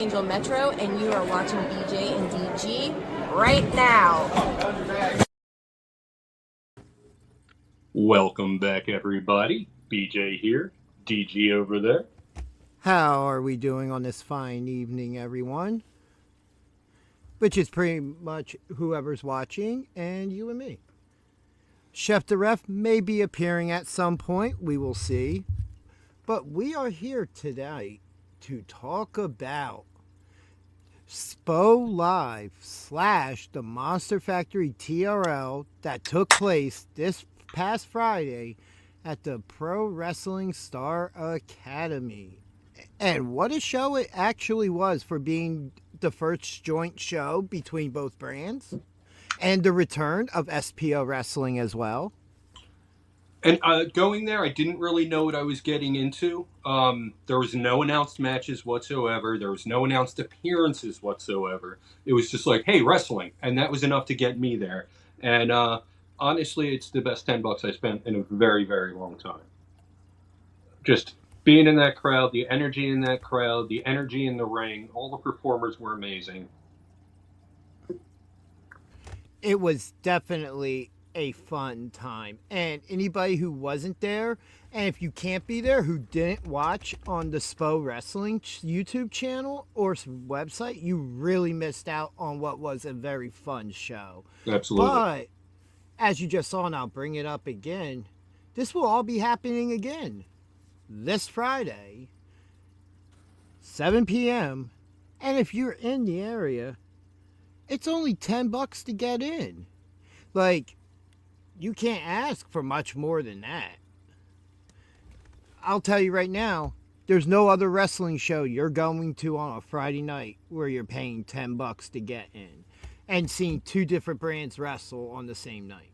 Angel Metro, and you are watching BJ and DG right now. Welcome back, everybody. BJ here, DG over there. How are we doing on this fine evening, everyone? Which is pretty much whoever's watching and you and me. Chef the Ref may be appearing at some point, we will see. But we are here tonight to talk about SPO Live / the Monster Factory TRL that took place this past Friday at the Pro Wrestling Star Academy. And what a show it actually was for being the first joint show between both brands. And the return of SPO Wrestling as well. And going there, I didn't really know what I was getting into. There was no announced matches whatsoever. There was no announced appearances whatsoever. It was just like, hey, wrestling. And that was enough to get me there. And honestly, it's the best $10 I spent in a very, very long time. Just being in that crowd, the energy in that crowd, the energy in the ring, all the performers were amazing. It was definitely a fun time. And anybody who wasn't there, and if you can't be there, who didn't watch on the SPO Wrestling YouTube channel or website, you really missed out on what was a very fun show. Absolutely. But as you just saw, and I'll bring it up again, this will all be happening again this Friday, 7 p.m. And if you're in the area, it's only $10 to get in. Like, you can't ask for much more than that. I'll tell you right now, there's no other wrestling show you're going to on a Friday night where you're paying $10 to get in and seeing two different brands wrestle on the same night.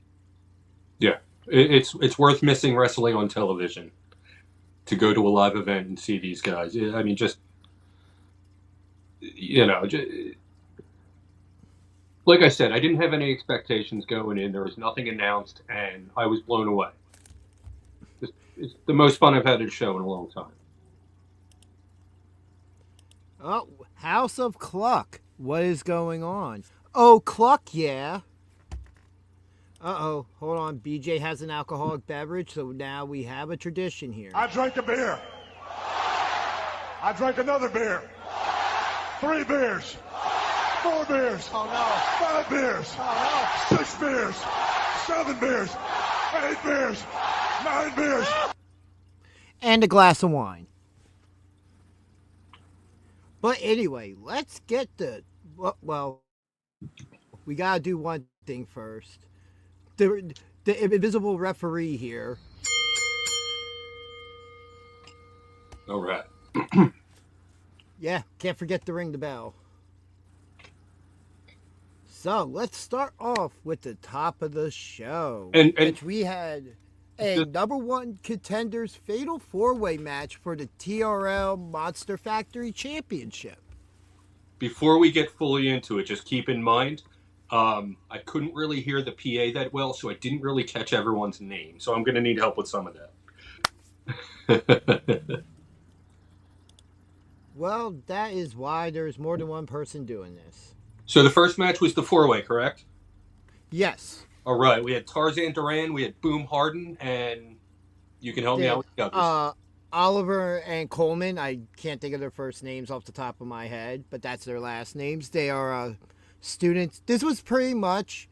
Yeah, it's worth missing wrestling on television to go to a live event and see these guys. I mean, just, like I said, I didn't have any expectations going in. There was nothing announced, and I was blown away. It's the most fun I've had at a show in a long time. Oh, House of Cluck. What is going on? Oh, Cluck, yeah. Uh-oh, hold on. BJ has an alcoholic beverage, so now we have a tradition here. I drank a beer. I drank another beer. 3 beers. 4 beers. Oh, no. 5 beers. Oh, no. 6 beers. 7 beers. 8 beers. 9 beers. And a glass of wine. But anyway, let's get well, we gotta do one thing first. The invisible referee here. All right. Yeah, can't forget to ring the bell. So let's start off with the top of the show, which we had a number one contenders fatal 4-way match for the TRL Monster Factory Championship. Before we get fully into it, just keep in mind, I couldn't really hear the PA that well, so I didn't really catch everyone's name. So I'm going to need help with some of that. Well, that is why there's more than one person doing this. So the first match was the 4-way, correct? Yes. All right. We had Tarzan Duran, we had Boom Harden, and you can help me out with the others. Oliver and Coleman, I can't think of their first names off the top of my head, but that's their last names. They are students. This was pretty much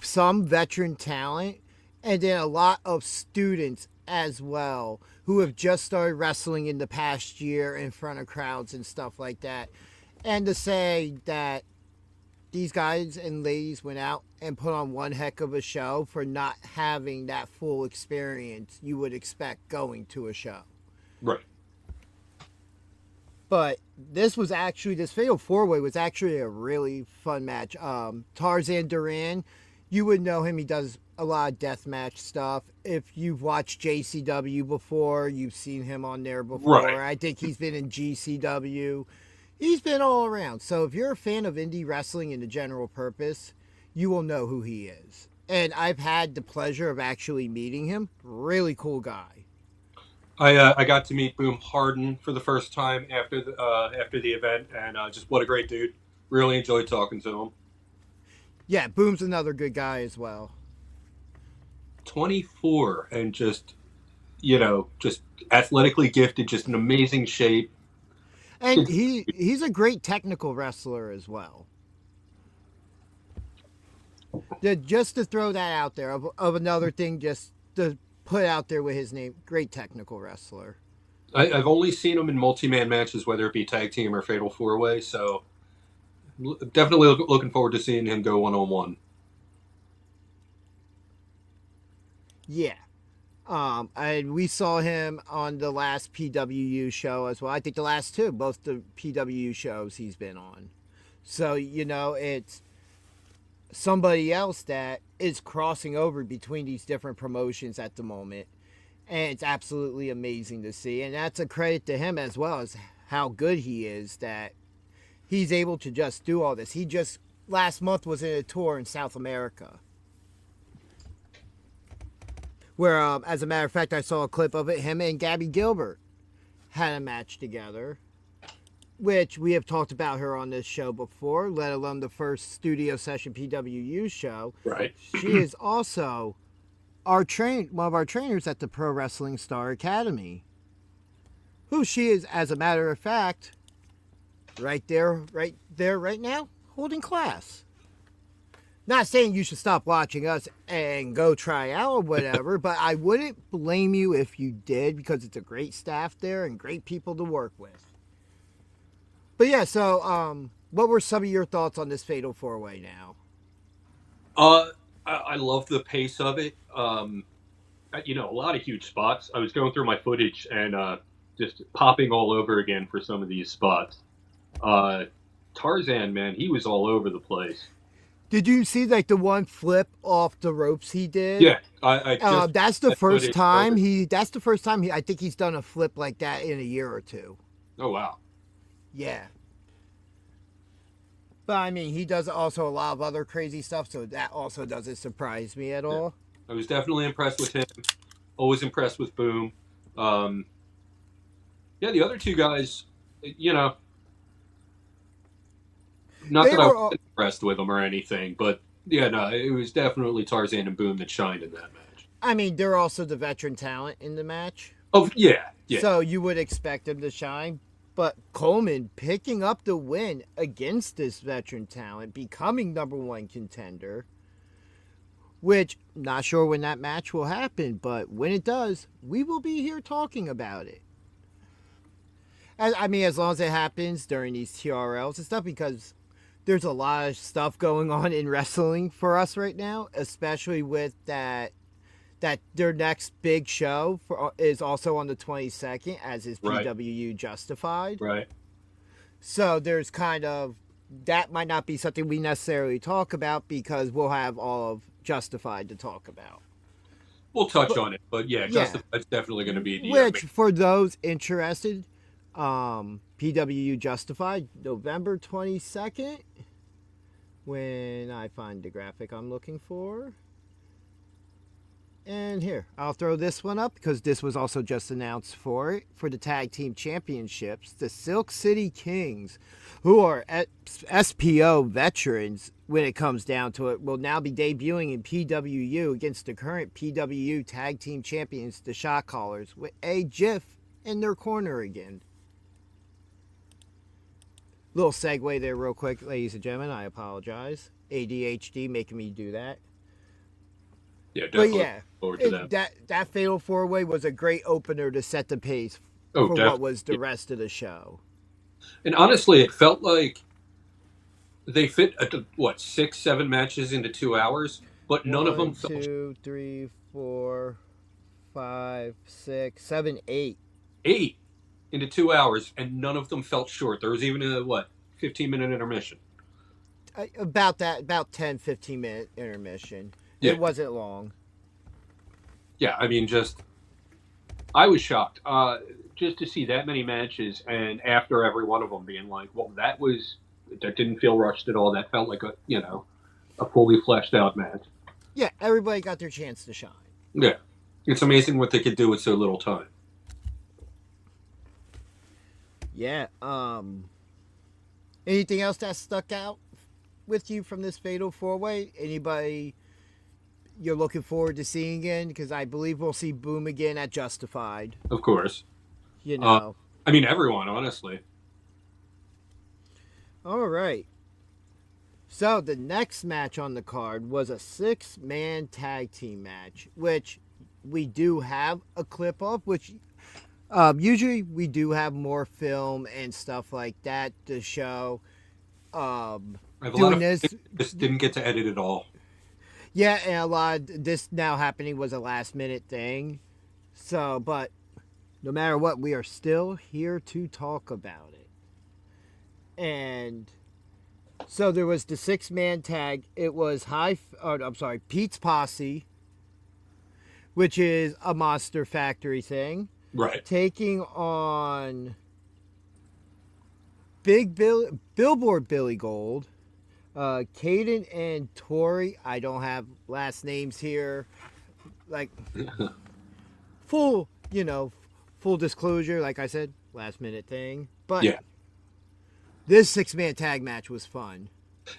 some veteran talent and then a lot of students as well who have just started wrestling in the past year in front of crowds and stuff like that. And to say that these guys and ladies went out and put on one heck of a show for not having that full experience you would expect going to a show. Right. But this fatal 4-way was actually a really fun match. Tarzan Duran, you would know him. He does a lot of deathmatch stuff. If you've watched JCW before, you've seen him on there before. Right. I think he's been in GCW. He's been all around. So if you're a fan of indie wrestling and the general purpose, you will know who he is. And I've had the pleasure of actually meeting him. Really cool guy. I got to meet Boom Harden for the first time after the event, and just what a great dude. Really enjoyed talking to him. Yeah, Boom's another good guy as well. 24 and just just athletically gifted, just an amazing shape. And he's a great technical wrestler as well. Just to throw that out there of another thing, just to put out there with his name, great technical wrestler. I've only seen him in multi-man matches, whether it be tag team or fatal four-way. So definitely looking forward to seeing him go one-on-one. Yeah. And we saw him on the last PWU show as well. I think the last two, both the PWU shows he's been on. So, it's somebody else that is crossing over between these different promotions at the moment. And it's absolutely amazing to see. And that's a credit to him as well as how good he is that he's able to just do all this. He just, last month, was in a tour in South America. Where, as a matter of fact, I saw a clip of it. Him and Gabby Gilbert had a match together, which we have talked about her on this show before, let alone the first studio session PWU show. Right. She is also one of our trainers at the Pro Wrestling Star Academy, who she is, as a matter of fact, right there, right now, holding class. Not saying you should stop watching us and go try out or whatever, but I wouldn't blame you if you did, because it's a great staff there and great people to work with. But yeah, so what were some of your thoughts on this Fatal 4-Way now? I love the pace of it. A lot of huge spots. I was going through my footage and just popping all over again for some of these spots. Tarzan, man, he was all over the place. Did you see the one flip off the ropes he did? Yeah, that's the first time That's the first time I think he's done a flip like that in a year or two. Oh wow. Yeah. But I mean, he does also a lot of other crazy stuff, so that also doesn't surprise me at all. I was definitely impressed with him. Always impressed with Boom. The other two guys, not that I was impressed with them or anything, but it was definitely Tarzan and Boom that shined in that match. I mean, they're also the veteran talent in the match. Oh, yeah. So you would expect them to shine. But Coleman picking up the win against this veteran talent, becoming #1 contender, which, not sure when that match will happen, but when it does, we will be here talking about it. As long as it happens during these TRLs and stuff, because there's a lot of stuff going on in wrestling for us right now, especially with that their next big show is also on the 22nd, as is PWU Justified. Right. So there's that might not be something we necessarily talk about, because we'll have all of Justified to talk about. We'll touch on it, but Justified's definitely going to be which, for those interested, PWU Justified, November 22nd, when I find the graphic I'm looking for. And here, I'll throw this one up, because this was also just announced for the Tag Team Championships. The Silk City Kings, who are SPO veterans when it comes down to it, will now be debuting in PWU against the current PWU Tag Team Champions, the Shot Callers, with a GIF in their corner again. Little segue there real quick, ladies and gentlemen. I apologize. ADHD making me do that. Yeah, definitely. But yeah, forward to that Fatal 4-Way was a great opener to set the pace for what was the rest of the show. And honestly, it felt like they fit 6-7 matches into 2 hours, but none of them felt 2, 3, 4, 5, 6, 7, 8. 8 into 2 hours, and none of them felt short. There was even a 15-minute intermission. About 10-15-minute intermission. Yeah. It wasn't long. Yeah, I mean, I was shocked just to see that many matches, and after every one of them being like, well, that didn't feel rushed at all. That felt like a fully fleshed out match. Yeah, everybody got their chance to shine. Yeah, it's amazing what they could do with so little time. Yeah. Anything else that stuck out with you from this Fatal 4-Way? Anybody you're looking forward to seeing again? Because I believe we'll see Boom again at Justified. Of course. You know. I mean, everyone, honestly. All right. So the next match on the card was a 6-man tag team match, which we do have a clip of, which usually we do have more film and stuff like that to show. I have a Doing lot of this, just didn't get to edit it all. yeah, and a lot of this now happening was a last minute thing. So, but no matter what, we are still here to talk about it. And so there was the 6-man tag. It was Pete's Posse, which is a Monster Factory thing, Right. taking on Billboard Billy Gold, Caden and Tori. I don't have last names here. Like, full disclosure, like I said, last minute thing. But Yeah. this 6-man tag match was fun.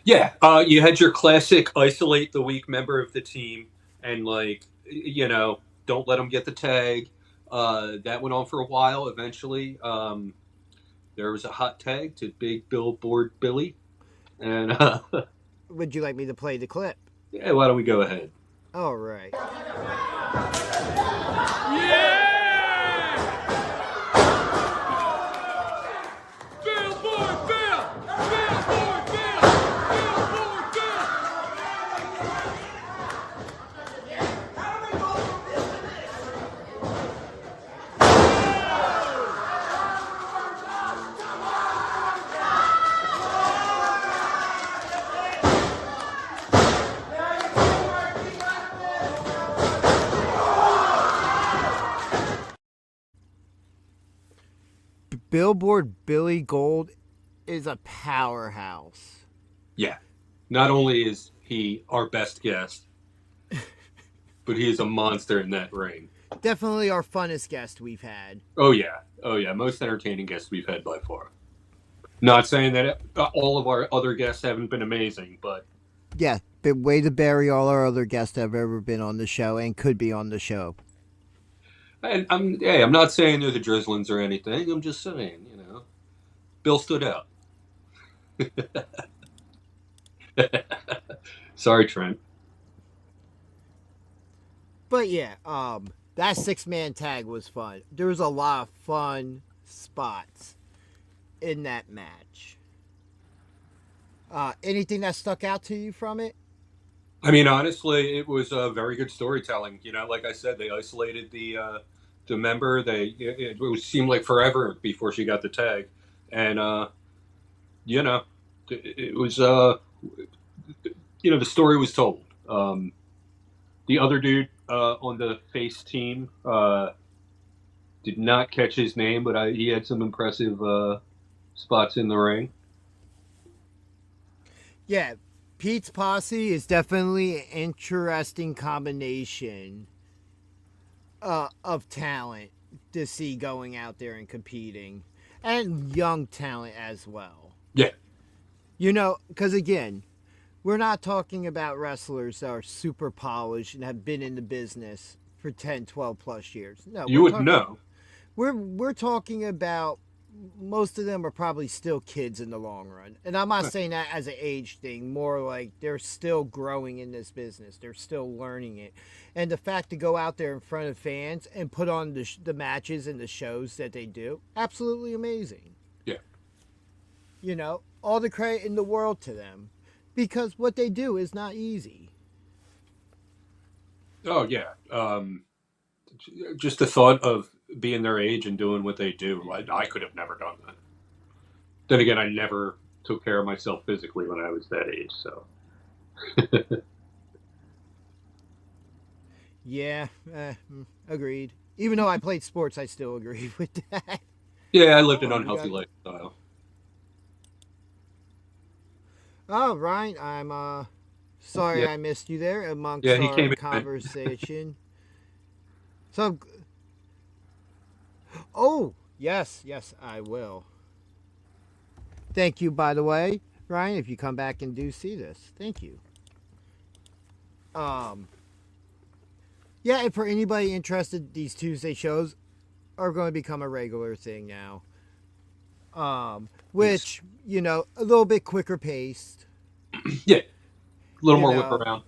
Yeah. You had your classic isolate the weak member of the team and, like, don't let them get the tag. That went on for a while. Eventually, there was a hot tag to Big Billboard Billy. And Would you like me to play the clip? yeah, why don't we go ahead? All right. Billboard Bill! Billboard Bill! Billboard Bill! Billboard Billy Gold is a powerhouse. Yeah. Not only is he our best guest, but he is a monster in that ring. Definitely our funnest guest we've had. Oh yeah. Most entertaining guest we've had by far. Not saying that all of our other guests haven't been amazing, but Yeah, but way to bury all our other guests that have ever been on the show and could be on the show. and I'm not saying they're the Drizzlings or anything. I'm just saying, Bill stood out. Sorry, Trent. But yeah, that 6-man tag was fun. There was a lot of fun spots in that match. Anything that stuck out to you from it? I mean, honestly, it was very good storytelling. Like I said, they isolated the member. It seemed like forever before she got the tag, and it was the story was told. The other dude on the face team did not catch his name, but he had some impressive spots in the ring. Yeah, Pete's Posse is definitely an interesting combination of talent to see going out there and competing, and young talent as well. Yeah. Because again, we're not talking about wrestlers that are super polished and have been in the business for 10, 12 plus years. No, You would know. We're talking about, most of them are probably still kids in the long run. And I'm not saying that as an age thing, more like they're still growing in this business. They're still learning it. And the fact to go out there in front of fans and put on the matches and the shows that they do, absolutely amazing. Yeah. All the credit in the world to them. Because what they do is not easy. Oh, yeah. Just the thought of being their age and doing what they do, I could have never done that. Then again, I never took care of myself physically when I was that age, so. Yeah, agreed. Even though I played sports, I still agree with that. Yeah, I lived an unhealthy lifestyle. Oh, Ryan, I'm sorry I missed you there amongst Yeah, he our came in. conversation. So, oh, yes, I will. Thank you, by the way, Ryan, if you come back and do see this. Thank you. Yeah, and for anybody interested, these Tuesday shows are going to become a regular thing now. Which, a little bit quicker paced. Yeah, a little You more whip know. around.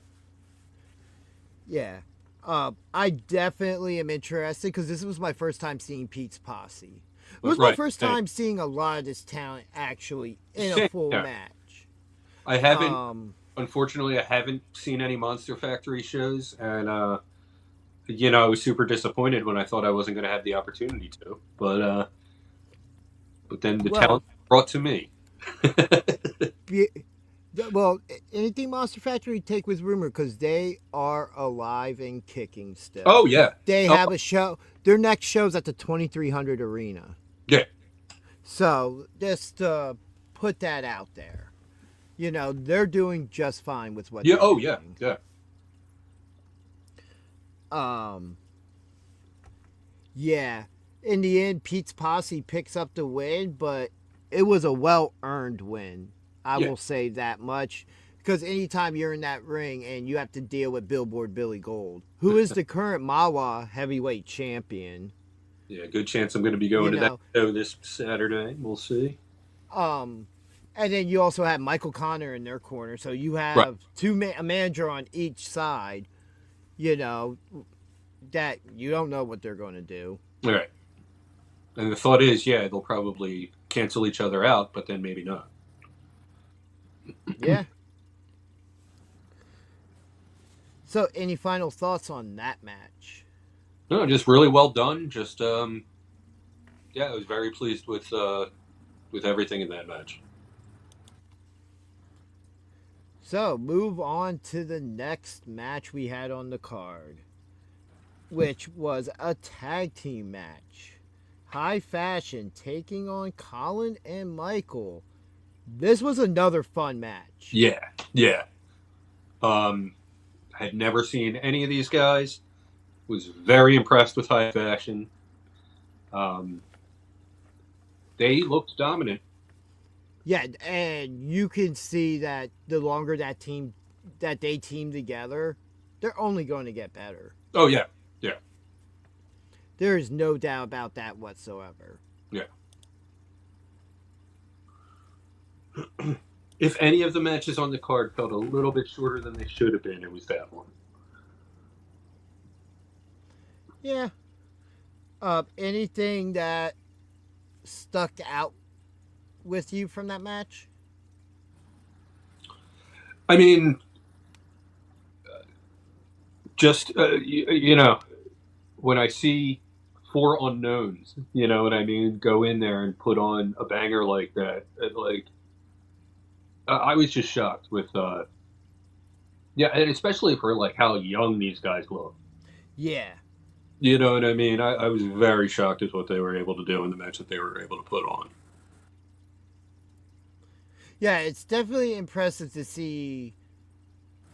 Yeah. I definitely am interested because this was my first time seeing Pete's Posse. It was my Right. first time seeing a lot of this talent actually in a full Yeah. match. I haven't, unfortunately, I haven't seen any Monster Factory shows, and I was super disappointed when I thought I wasn't going to have the opportunity to. But then the Well, talent brought to me. well, anything Monster Factory take with rumor because they are alive and kicking still. Oh yeah, They have a show. Their next show's at the 2300 Arena. yeah. So just put that out there. They're doing just fine with what. Yeah. They're Oh doing. yeah. Yeah. In the end, Pete's Posse picks up the win, but it was a well-earned win. I will say that much. Because anytime you're in that ring and you have to deal with Billboard Billy Gold, who is the current Mawa heavyweight champion. Yeah, good chance I'm going to be going to that show this Saturday. We'll see. And then you also have Michael Connor in their corner. So you have a manager on each side, that you don't know what they're going to do. All right. And the thought is, they'll probably cancel each other out, but then maybe not. Yeah. So, any final thoughts on that match? No, just really well done. Just, I was very pleased with everything in that match. So, move on to the next match we had on the card, which was a tag team match. High Fashion taking on Colin and Michael. This was another fun match. Yeah. I had never seen any of these guys. Was very impressed with High Fashion. They looked dominant. Yeah, and you can see that the longer that they team together, they're only going to get better. Oh yeah. There is no doubt about that whatsoever. Yeah. If any of the matches on the card felt a little bit shorter than they should have been, it was that one. Yeah. Anything that stuck out with you from that match? I mean, just, when I see 4 unknowns, you know what I mean, go in there and put on a banger like that, I was just shocked with, and especially for, how young these guys look. Yeah. You know what I mean? I was very shocked at what they were able to do in the match that they were able to put on. Yeah, it's definitely impressive to see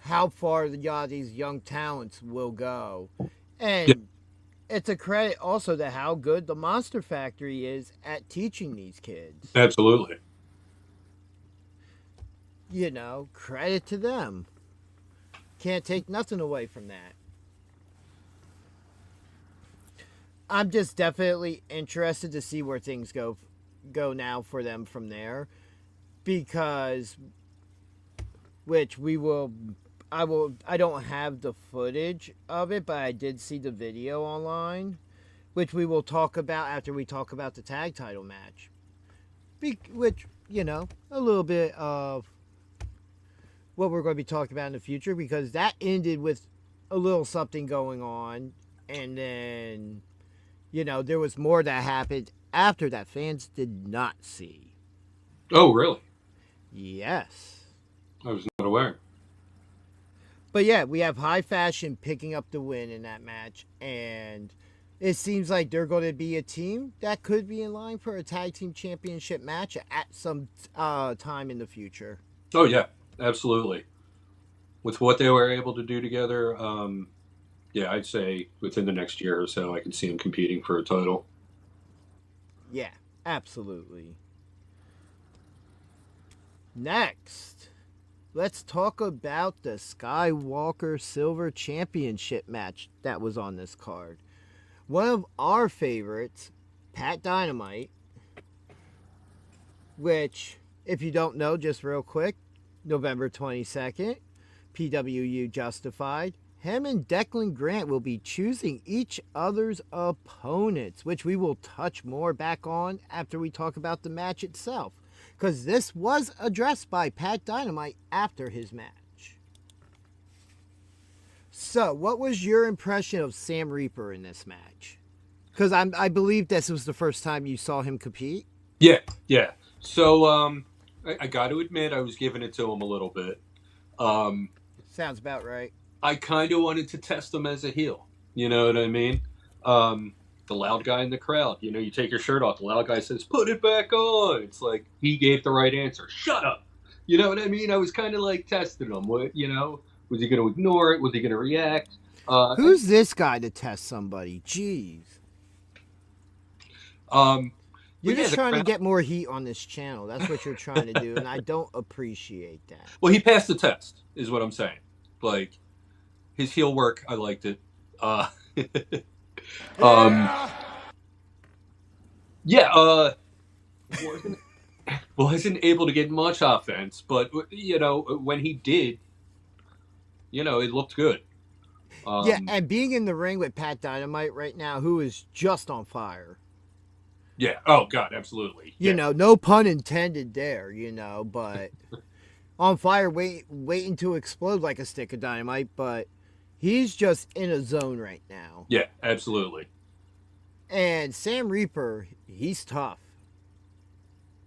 how far these young talents will go. And it's a credit also to how good the Monster Factory is at teaching these kids. Absolutely. Credit to them. Can't take nothing away from that. I'm just definitely interested to see where things go now for them from there, because I don't have the footage of it, but I did see the video online, which we will talk about after we talk about the tag title match. Which, a little bit of what we're going to be talking about in the future, because that ended with a little something going on, and then there was more that happened after that fans did not see. Oh, really? Yes. I was not aware. But yeah, we have High Fashion picking up the win in that match, and it seems like they're going to be a team that could be in line for a tag team championship match at some time in the future. Oh, yeah, absolutely. With what they were able to do together, I'd say within the next year or so, I can see them competing for a title. Yeah, absolutely. Next, let's talk about the Skywalker Silver Championship match that was on this card. One of our favorites, Pat Dynamite, which, if you don't know, just real quick, November 22nd, PWU Justified. Him and Declan Grant will be choosing each other's opponents, which we will touch more back on after we talk about the match itself. Because this was addressed by Pat Dynamite after his match. So, what was your impression of Sam Reaper in this match? Because I believe this was the first time you saw him compete. Yeah. So, I got to admit, I was giving it to him a little bit. Sounds about right. I kind of wanted to test him as a heel. You know what I mean? The loud guy in the crowd. You know, you take your shirt off. The loud guy says, "Put it back on." It's like he gave the right answer. Shut up. You know what I mean? I was kind of like testing him. What, you know, was he going to ignore it? Was he going to react? Who's this guy to test somebody? Jeez. You're just trying to get more heat on this channel. That's what you're trying to do, and I don't appreciate that. Well, he passed the test, is what I'm saying. Like, his heel work, I liked it. Wasn't able to get much offense, but, you know, when he did, you know, it looked good. Yeah, and being in the ring with Pat Dynamite right now, who is just on fire. Yeah. Oh, God, absolutely. You know, no pun intended there, you know, but on fire, waiting to explode like a stick of dynamite, but he's just in a zone right now. Yeah, absolutely. And Sam Reaper, he's tough.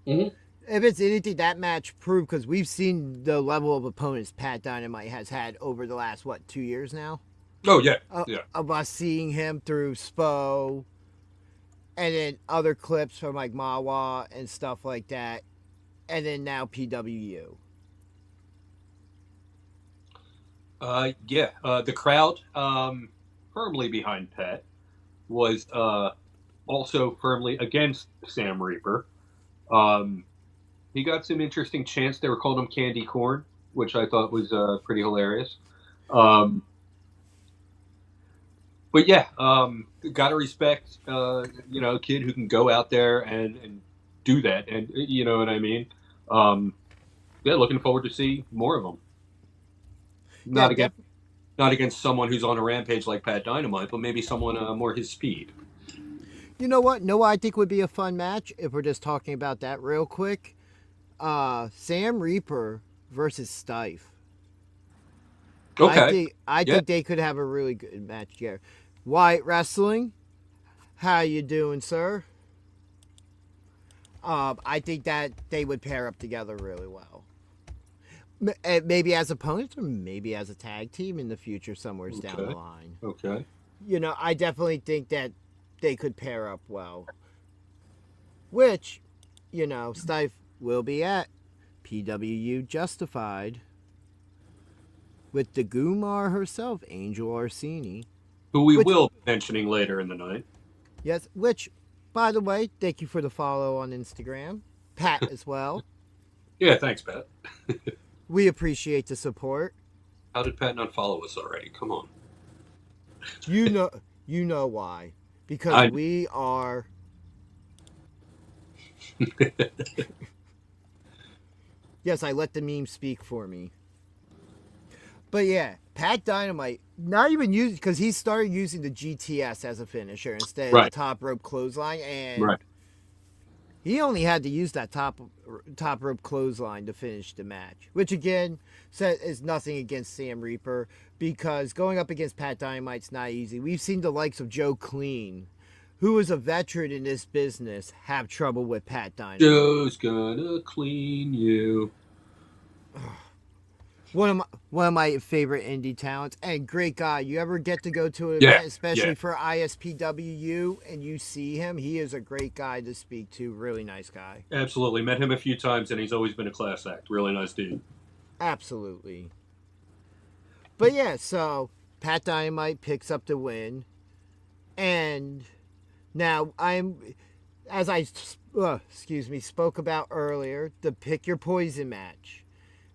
Mm-hmm. If it's anything, that match proved, because we've seen the level of opponents Pat Dynamite has had over the last, 2 years now? Oh, yeah. Of us seeing him through SPO, and then other clips from like Mawa and stuff like that, and then now PWU. The crowd, firmly behind Pat, was also firmly against Sam Reaper. He got some interesting chants. They were calling him Candy Corn, which I thought was pretty hilarious. But yeah, gotta respect, a kid who can go out there and do that, and you know what I mean. Looking forward to see more of them. Not against someone who's on a rampage like Pat Dynamite, but maybe someone more his speed. You know what? No, I think would be a fun match if we're just talking about that real quick. Sam Reaper versus Stife. Okay. I think they could have a really good match here. Wyatt Wrestling, how you doing, sir? I think that they would pair up together really well. Maybe as opponents or maybe as a tag team in the future somewhere down the line. Okay. You know, I definitely think that they could pair up well. Which, you know, Stife will be at PWU Justified with the Gumar herself, Angel Orsini. Who we will be mentioning later in the night. Yes, which, by the way, thank you for the follow on Instagram. Pat as well. Yeah, thanks, Pat. We appreciate the support. How did Pat not follow us already? Come on. You know why. Because we are... Yes, I let the meme speak for me. But yeah, Pat Dynamite, not even using, because he started using the GTS as a finisher instead of the top rope clothesline, and he only had to use that top rope clothesline to finish the match, which again is nothing against Sam Reaper, because going up against Pat Dynamite's not easy. We've seen the likes of Joe Clean, who is a veteran in this business, have trouble with Pat Dynamite. Joe's gonna clean you. One of my favorite indie talents, and great guy. You ever get to go to an event, especially for ISPWU, and you see him, he is a great guy to speak to. Really nice guy. Absolutely. Met him a few times, and he's always been a class act. Really nice dude. Absolutely. But yeah, so Pat Dynamite picks up the win, and now as I spoke about earlier, the pick your poison match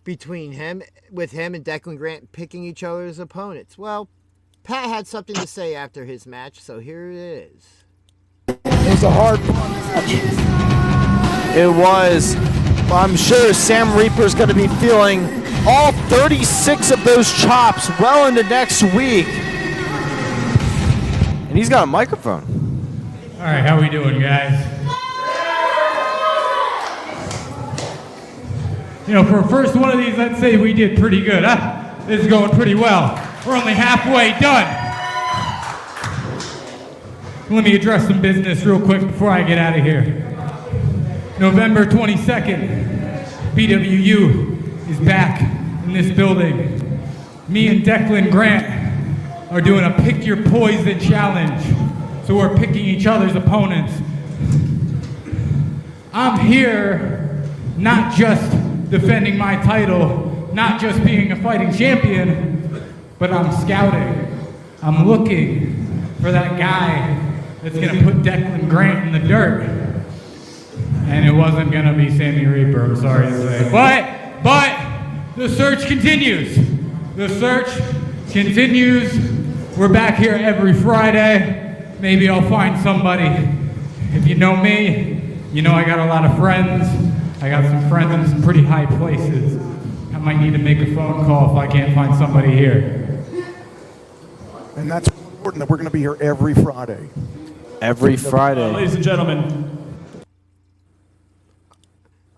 between him and Declan Grant picking each other's opponents. Well, Pat had something to say after his match, so here it is. It was a hard match. It was. Well, I'm sure Sam Reaper's going to be feeling all 36 of those chops well into next week. And he's got a microphone. All right, how we doing, guys? You know, for a first one of these, I'd say we did pretty good, huh? This is going pretty well. We're only halfway done. Let me address some business real quick before I get out of here. November 22nd, BWU is back in this building. Me and Declan Grant are doing a pick your poison challenge. So we're picking each other's opponents. I'm here not just defending my title, not just being a fighting champion, but I'm scouting. I'm looking for that guy that's gonna put Declan Grant in the dirt. And it wasn't gonna be Sammy Reaper, I'm sorry to say. But the search continues. The search continues. We're back here every Friday. Maybe I'll find somebody. If you know me, you know I got a lot of friends. I got some friends in some pretty high places. I might need to make a phone call if I can't find somebody here. And that's important that we're going to be here every Friday. Every Friday. Ladies and gentlemen.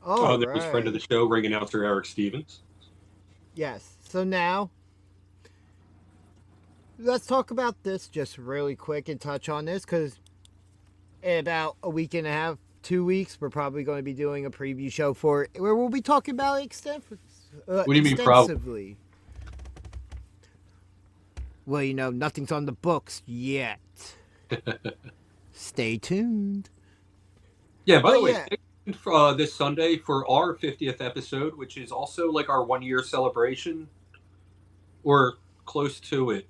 Oh, there was friend of the show, ring announcer Eric Stevens. Yes. So now, let's talk about this just really quick and touch on this because in about a week and a half, 2 weeks, we're probably going to be doing a preview show for it where we'll be talking about extensively. What do you mean probably? Well, you know, nothing's on the books yet. Stay tuned. Yeah, by the way, stay tuned this Sunday for our 50th episode, which is also like our 1 year celebration or close to it.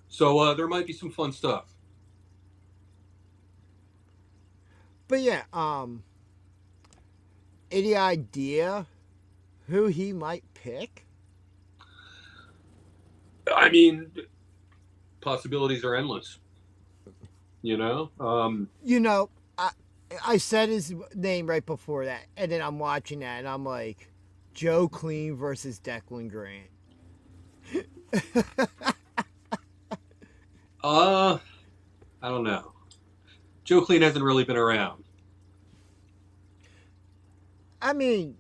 So there might be some fun stuff. But yeah, any idea who he might pick? I mean, possibilities are endless. You know? You know, I said his name right before that, and then I'm watching that, and I'm like, Joe Clean versus Declan Grant. I don't know. Joe Clean hasn't really been around. I mean,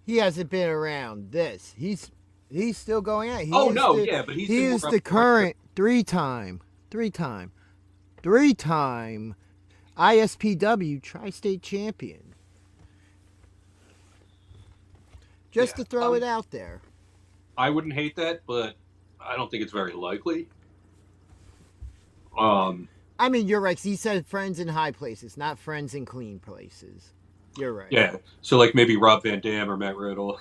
he hasn't been around this. He's still going out. But he is the current three-time ISPW Tri-State champion. Just to throw it out there. I wouldn't hate that, but I don't think it's very likely. I mean, you're right. He said friends in high places, not friends in clean places. You're right. Yeah. So like maybe Rob Van Dam or Matt Riddle.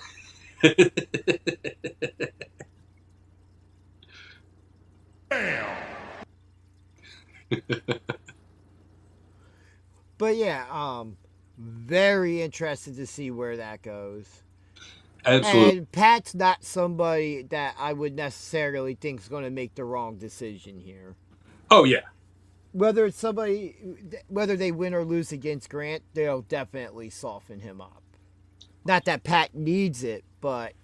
But yeah, very interested to see where that goes. Absolutely. And Pat's not somebody that I would necessarily think is going to make the wrong decision here. Oh yeah. Whether they win or lose against Grant, they'll definitely soften him up. Not that Pat needs it, but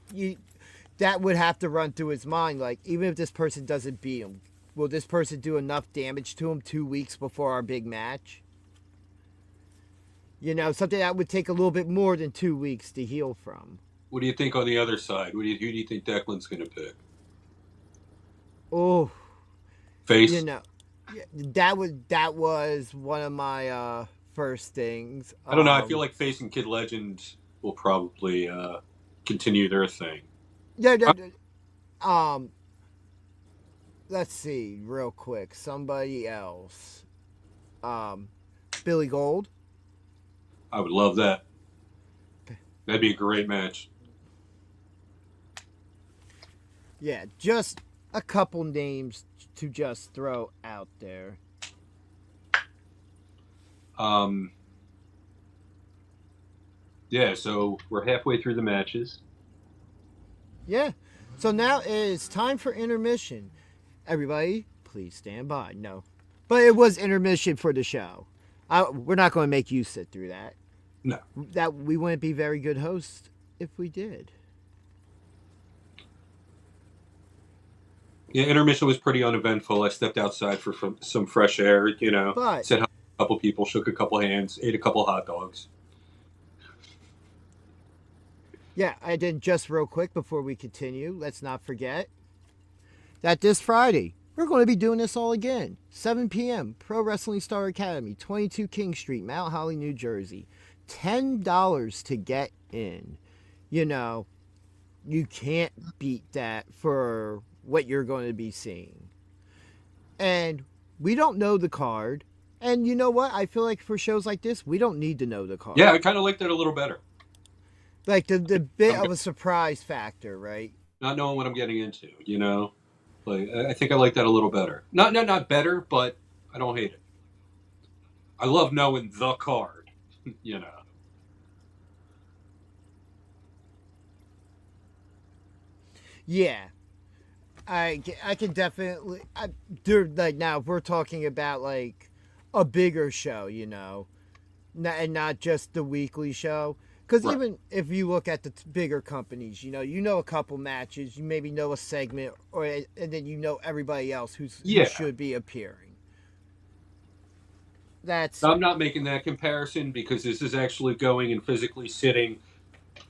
that would have to run through his mind. Like, even if this person doesn't beat him, will this person do enough damage to him 2 weeks before our big match? You know, something that would take a little bit more than 2 weeks to heal from. What do you think on the other side? Who do you think Declan's going to pick? Oh, Face? you know, that was one of my first things. I don't know. I feel like Face and Kid Legend will probably continue their thing. Yeah. Let's see, real quick. Somebody else. Billy Gold. I would love that. That'd be a great match. Yeah, just a couple names to just throw out there. Yeah, so we're halfway through the matches. Yeah. So now it is time for intermission. Everybody, please stand by. No. But it was intermission for the show. We're not going to make you sit through that. No. That we wouldn't be very good hosts if we did. Yeah, intermission was pretty uneventful. I stepped outside for some fresh air, But said hi to a couple people, shook a couple hands, ate a couple hot dogs. yeah, I did just real quick before we continue. Let's not forget that this Friday, we're going to be doing this all again. 7 p.m. Pro Wrestling Star Academy, 22 King Street, Mount Holly, New Jersey. $10 to get in. You can't beat that for what you're going to be seeing. And we don't know the card. And you know what? I feel like for shows like this, we don't need to know the card. Yeah, I kind of liked that a little better. Like the bit of a surprise factor, right? Not knowing what I'm getting into, Like, I think I like that a little better. Not better, but I don't hate it. I love knowing the card, Yeah. I can definitely now if we're talking about like a bigger show, and not just the weekly show. Because Right. even if you look at the bigger companies, you know a couple matches, you maybe know a segment, and then you know everybody else who should be appearing. I'm not making that comparison because this is actually going and physically sitting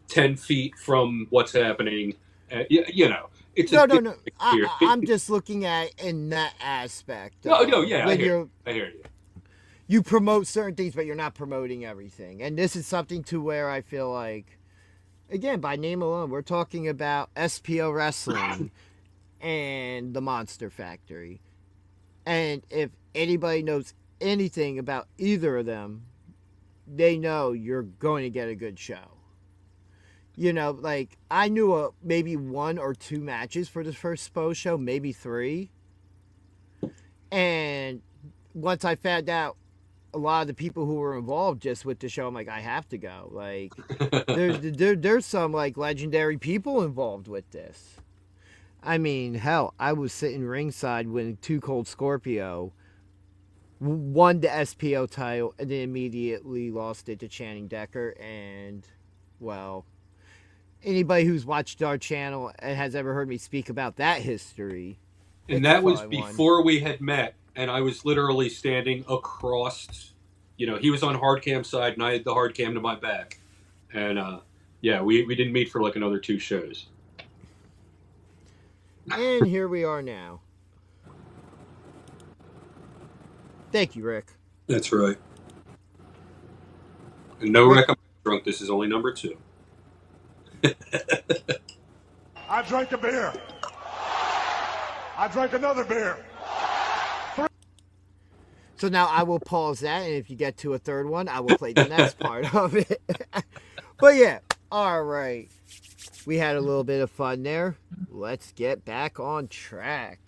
10 feet from what's happening. It's no. I'm just looking at it in that aspect. No, yeah, I hear you. You promote certain things, but you're not promoting everything. And this is something to where I feel like, again, by name alone, we're talking about SPO Wrestling and the Monster Factory. And if anybody knows anything about either of them, they know you're going to get a good show. Like, I knew maybe 1 or 2 matches for the first SPO show, maybe 3. And once I found out a lot of the people who were involved just with the show, I'm like, I have to go. Like, there's some like legendary people involved with this. I mean, hell, I was sitting ringside when Too Cold Scorpio won the SPO title and then immediately lost it to Channing Decker. And, well, anybody who's watched our channel and has ever heard me speak about that history. And that was before we had met. And I was literally standing across, he was on hard cam side and I had the hard cam to my back. And, we didn't meet for like another 2 shows. And here we are now. Thank you, Rick. That's right. And no, Rick, I'm drunk. This is only number 2. I drank a beer. I drank another beer. So now I will pause that, and if you get to a third one, I will play the next part of it. But yeah, all right. We had a little bit of fun there. Let's get back on track.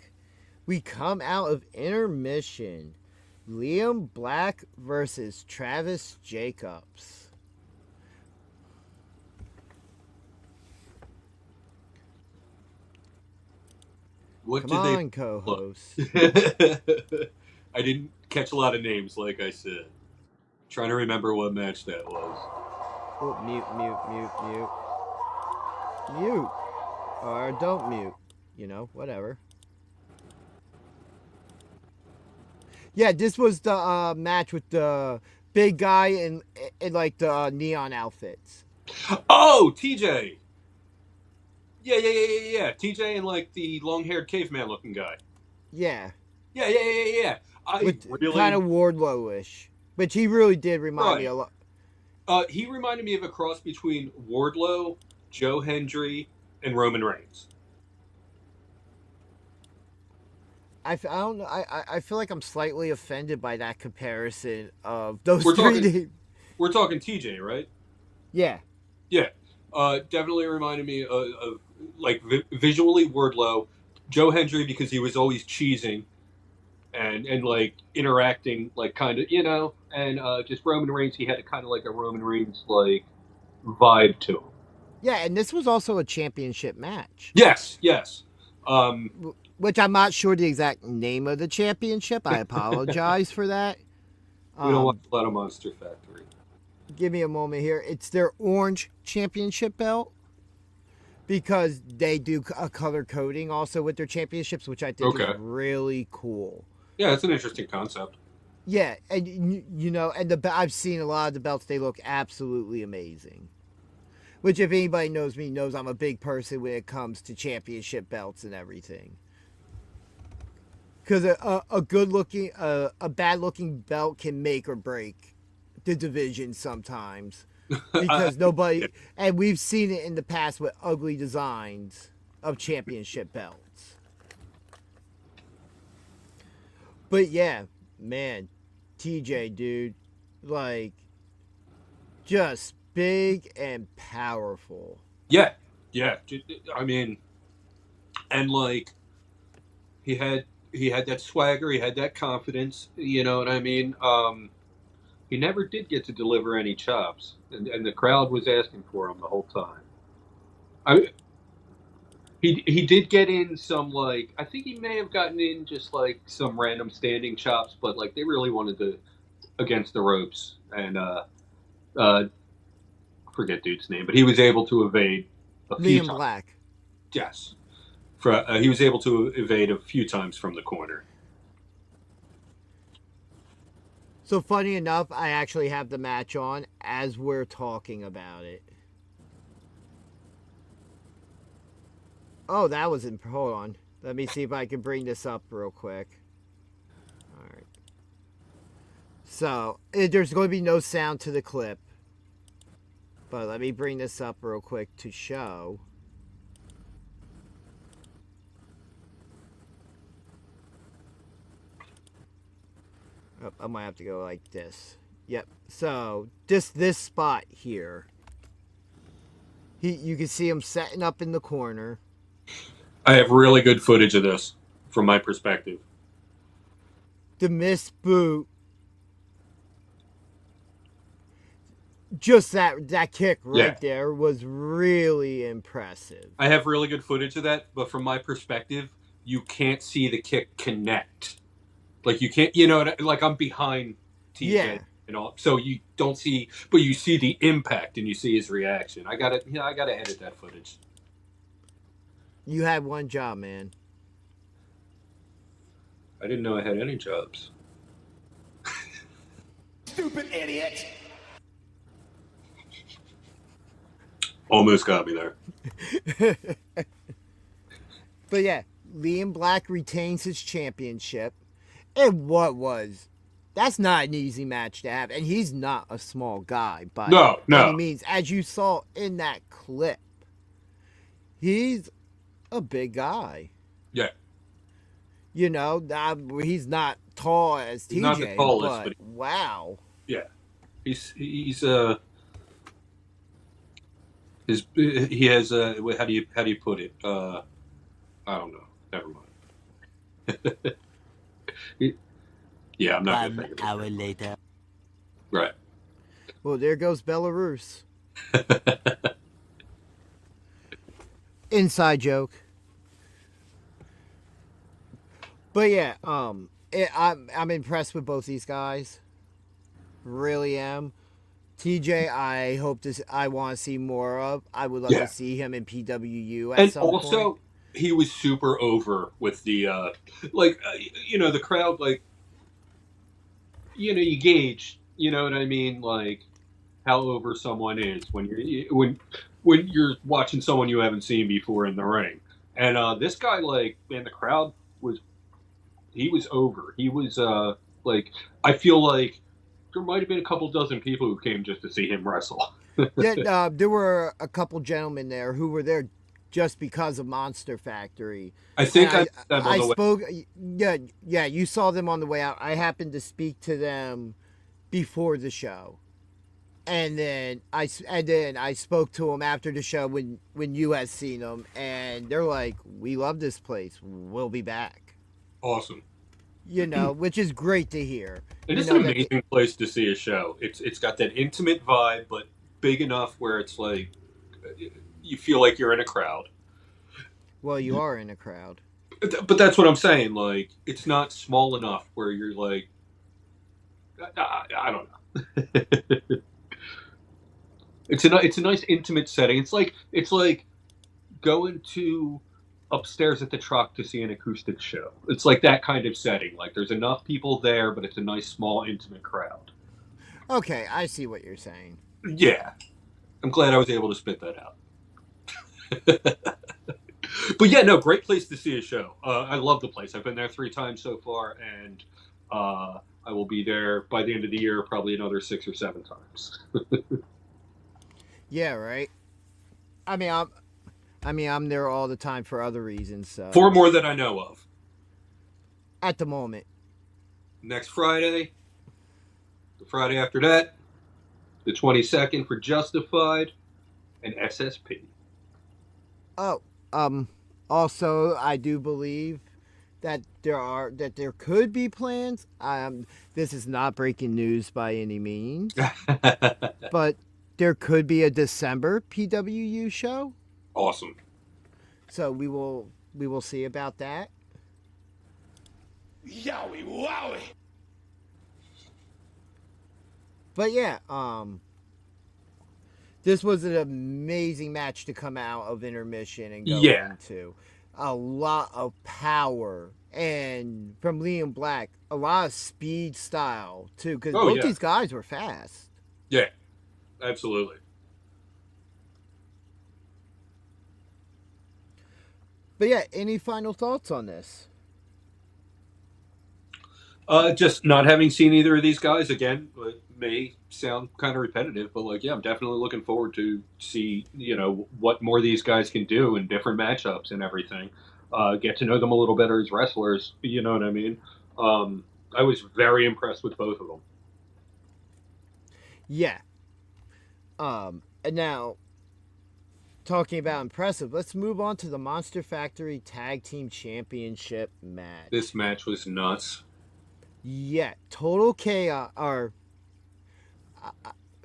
We come out of intermission. Liam Black versus Travis Jacobs. Come on, co-host. I didn't catch a lot of names, like I said. Trying to remember what match that was. Oh, mute. Or don't mute. Whatever. Yeah, this was the match with the big guy in like the neon outfits. Oh, TJ. Yeah. TJ and like the long-haired caveman-looking guy. Yeah. Yeah. Kind of Wardlow-ish, which he really did remind me a lot. He reminded me of a cross between Wardlow, Joe Hendry, and Roman Reigns. I don't know. I feel like I'm slightly offended by that comparison of those We're three talking- names. We're talking TJ, right? Yeah. Yeah. Definitely reminded me of like visually Wardlow, Joe Hendry because he was always cheesing and like interacting like kind of, and just Roman Reigns, he had kind of like a Roman Reigns like vibe to him. Yeah, and this was also a championship match. Yes, yes. Which I'm not sure the exact name of the championship. I apologize for that. We don't watch a lot of Monster Factory. Give me a moment here. It's their orange championship belt because they do a color coding also with their championships, which I think is really cool. Yeah, it's an interesting concept. Yeah, and and I've seen a lot of the belts. They look absolutely amazing. Which, if anybody knows me, knows I'm a big person when it comes to championship belts and everything. Because a good looking, a bad looking belt can make or break the division sometimes. Because nobody, and we've seen it in the past with ugly designs of championship belts. But yeah, man, TJ, dude, like, just big and powerful. Yeah. I mean, and like, he had that swagger, he had that confidence. You know what I mean? He never did get to deliver any chops, and the crowd was asking for him the whole time. He did get in some, like, I think he may have gotten in just like some random standing chops, but like they really wanted to against the ropes, and forget dude's name, but he was able to evade a few times. Liam Black. Yes, he was able to evade a few times from the corner. So funny enough, I actually have the match on as we're talking about it. Oh, that was in. Hold on. Let me see if I can bring this up real quick. All right. So, there's going to be no sound to the clip. But let me bring this up real quick to show. Oh, I might have to go like this. Yep. So, this spot here. You can see him setting up in the corner. I have really good footage of this from my perspective. The missed boot. Just that kick right there was really impressive. I have really good footage of that, but from my perspective, you can't see the kick connect. Like, you can't, like, I'm behind TJ and all, so you don't see, but you see the impact and you see his reaction. I gotta edit that footage. You had one job, man. I didn't know I had any jobs. Stupid idiot. Almost got me there. But yeah, Liam Black retains his championship. And that's not an easy match to have. And he's not a small guy by any means. As you saw in that clip, he's a big guy. Yeah. He's not tall as TJ. He's not the tallest, but wow. Yeah. He has how do you put it? I don't know. Never mind. Yeah, I'm not gonna think about it. 1 hour later. Right. Well, there goes Belarus. Inside joke. But yeah, I'm impressed with both these guys. Really am. TJ, I want to see more of. I would love to see him in PWU at some point. And also, he was super over with the, the crowd, like, you gauge, you know what I mean? Like, how over someone is when you're watching someone you haven't seen before in the ring. And this guy, like, man, the crowd he was over. He was, I feel like there might have been a couple dozen people who came just to see him wrestle. Yeah, there were a couple gentlemen there who were there just because of Monster Factory. I think I spoke. Yeah, you saw them on the way out. I happened to speak to them before the show, and then I spoke to them after the show when you had seen them, and they're like, "We love this place. We'll be back." Awesome. Which is great to hear. It is an amazing place to see a show. It's got that intimate vibe, but big enough where it's like you feel like you're in a crowd. Well, you are in a crowd. But that's what I'm saying. Like, it's not small enough where you're like, I don't know. It's a nice intimate setting. It's like going to upstairs at the Truck to see an acoustic show. It's like that kind of setting. Like, there's enough people there, but it's a nice small intimate crowd. Okay, I see what you're saying. Yeah, I'm glad I was able to spit that out. But yeah, no, great place to see a show. I love the place. I've been there 3 times so far, and I will be there by the end of the year, probably another 6 or 7 times. Yeah, right. I'm there all the time for other reasons. So 4 more that I know of. at the moment. Next Friday, the Friday after that, the 22nd for Justified, and SSP. Oh, also, I do believe that there could be plans. This is not breaking news by any means, but there could be a December PWU show. Awesome. So we will see about that. Yowie wowie! But yeah, this was an amazing match to come out of intermission and go into. A lot of power, and from Liam Black, a lot of speed style too, because both these guys were fast. Yeah, absolutely. But yeah, any final thoughts on this? Just not having seen either of these guys again, it may sound kind of repetitive, but like, yeah, I'm definitely looking forward to see, what more these guys can do in different matchups and everything. Get to know them a little better as wrestlers. You know what I mean? I was very impressed with both of them. Yeah. And now, talking about impressive, let's move on to the Monster Factory Tag Team Championship match. This match was nuts. Yeah, total chaos, or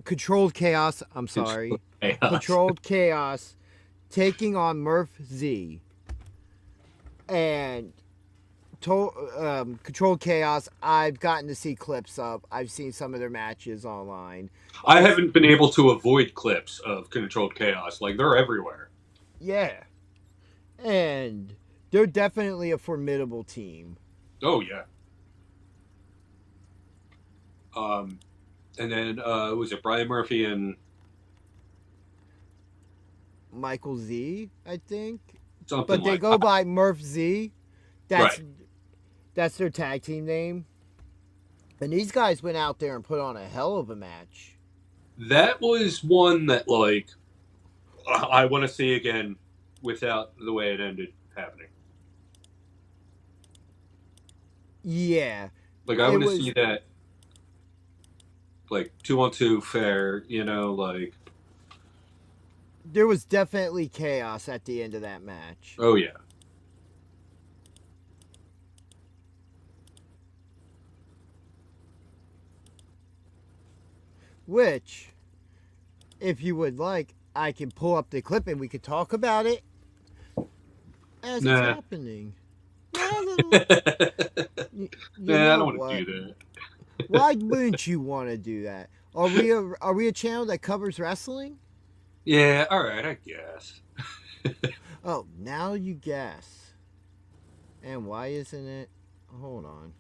controlled chaos. I'm sorry, controlled chaos, taking on Murph Z, and controlled chaos. I've gotten to see clips of. I've seen some of their matches online. I haven't been able to avoid clips of controlled chaos. Like, they're everywhere. Yeah, and they're definitely a formidable team. Oh yeah. And then was it Brian Murphy and Michael Z, I think. Something but they like go that. by Murph Z. That's Right. That's their tag team name. And these guys went out there and put on a hell of a match. That was one that, like, I want to see again without the way it ended happening. Yeah. Like, I want to see that, like, 2-on-2 fair, like... There was definitely chaos at the end of that match. Oh, yeah. Which, if you would like, I can pull up the clip and we could talk about it as it's happening. I don't want to do that. Why wouldn't you want to do that? Are we a channel that covers wrestling? Yeah, all right, I guess. Oh, now you guess. And why isn't it? Hold on.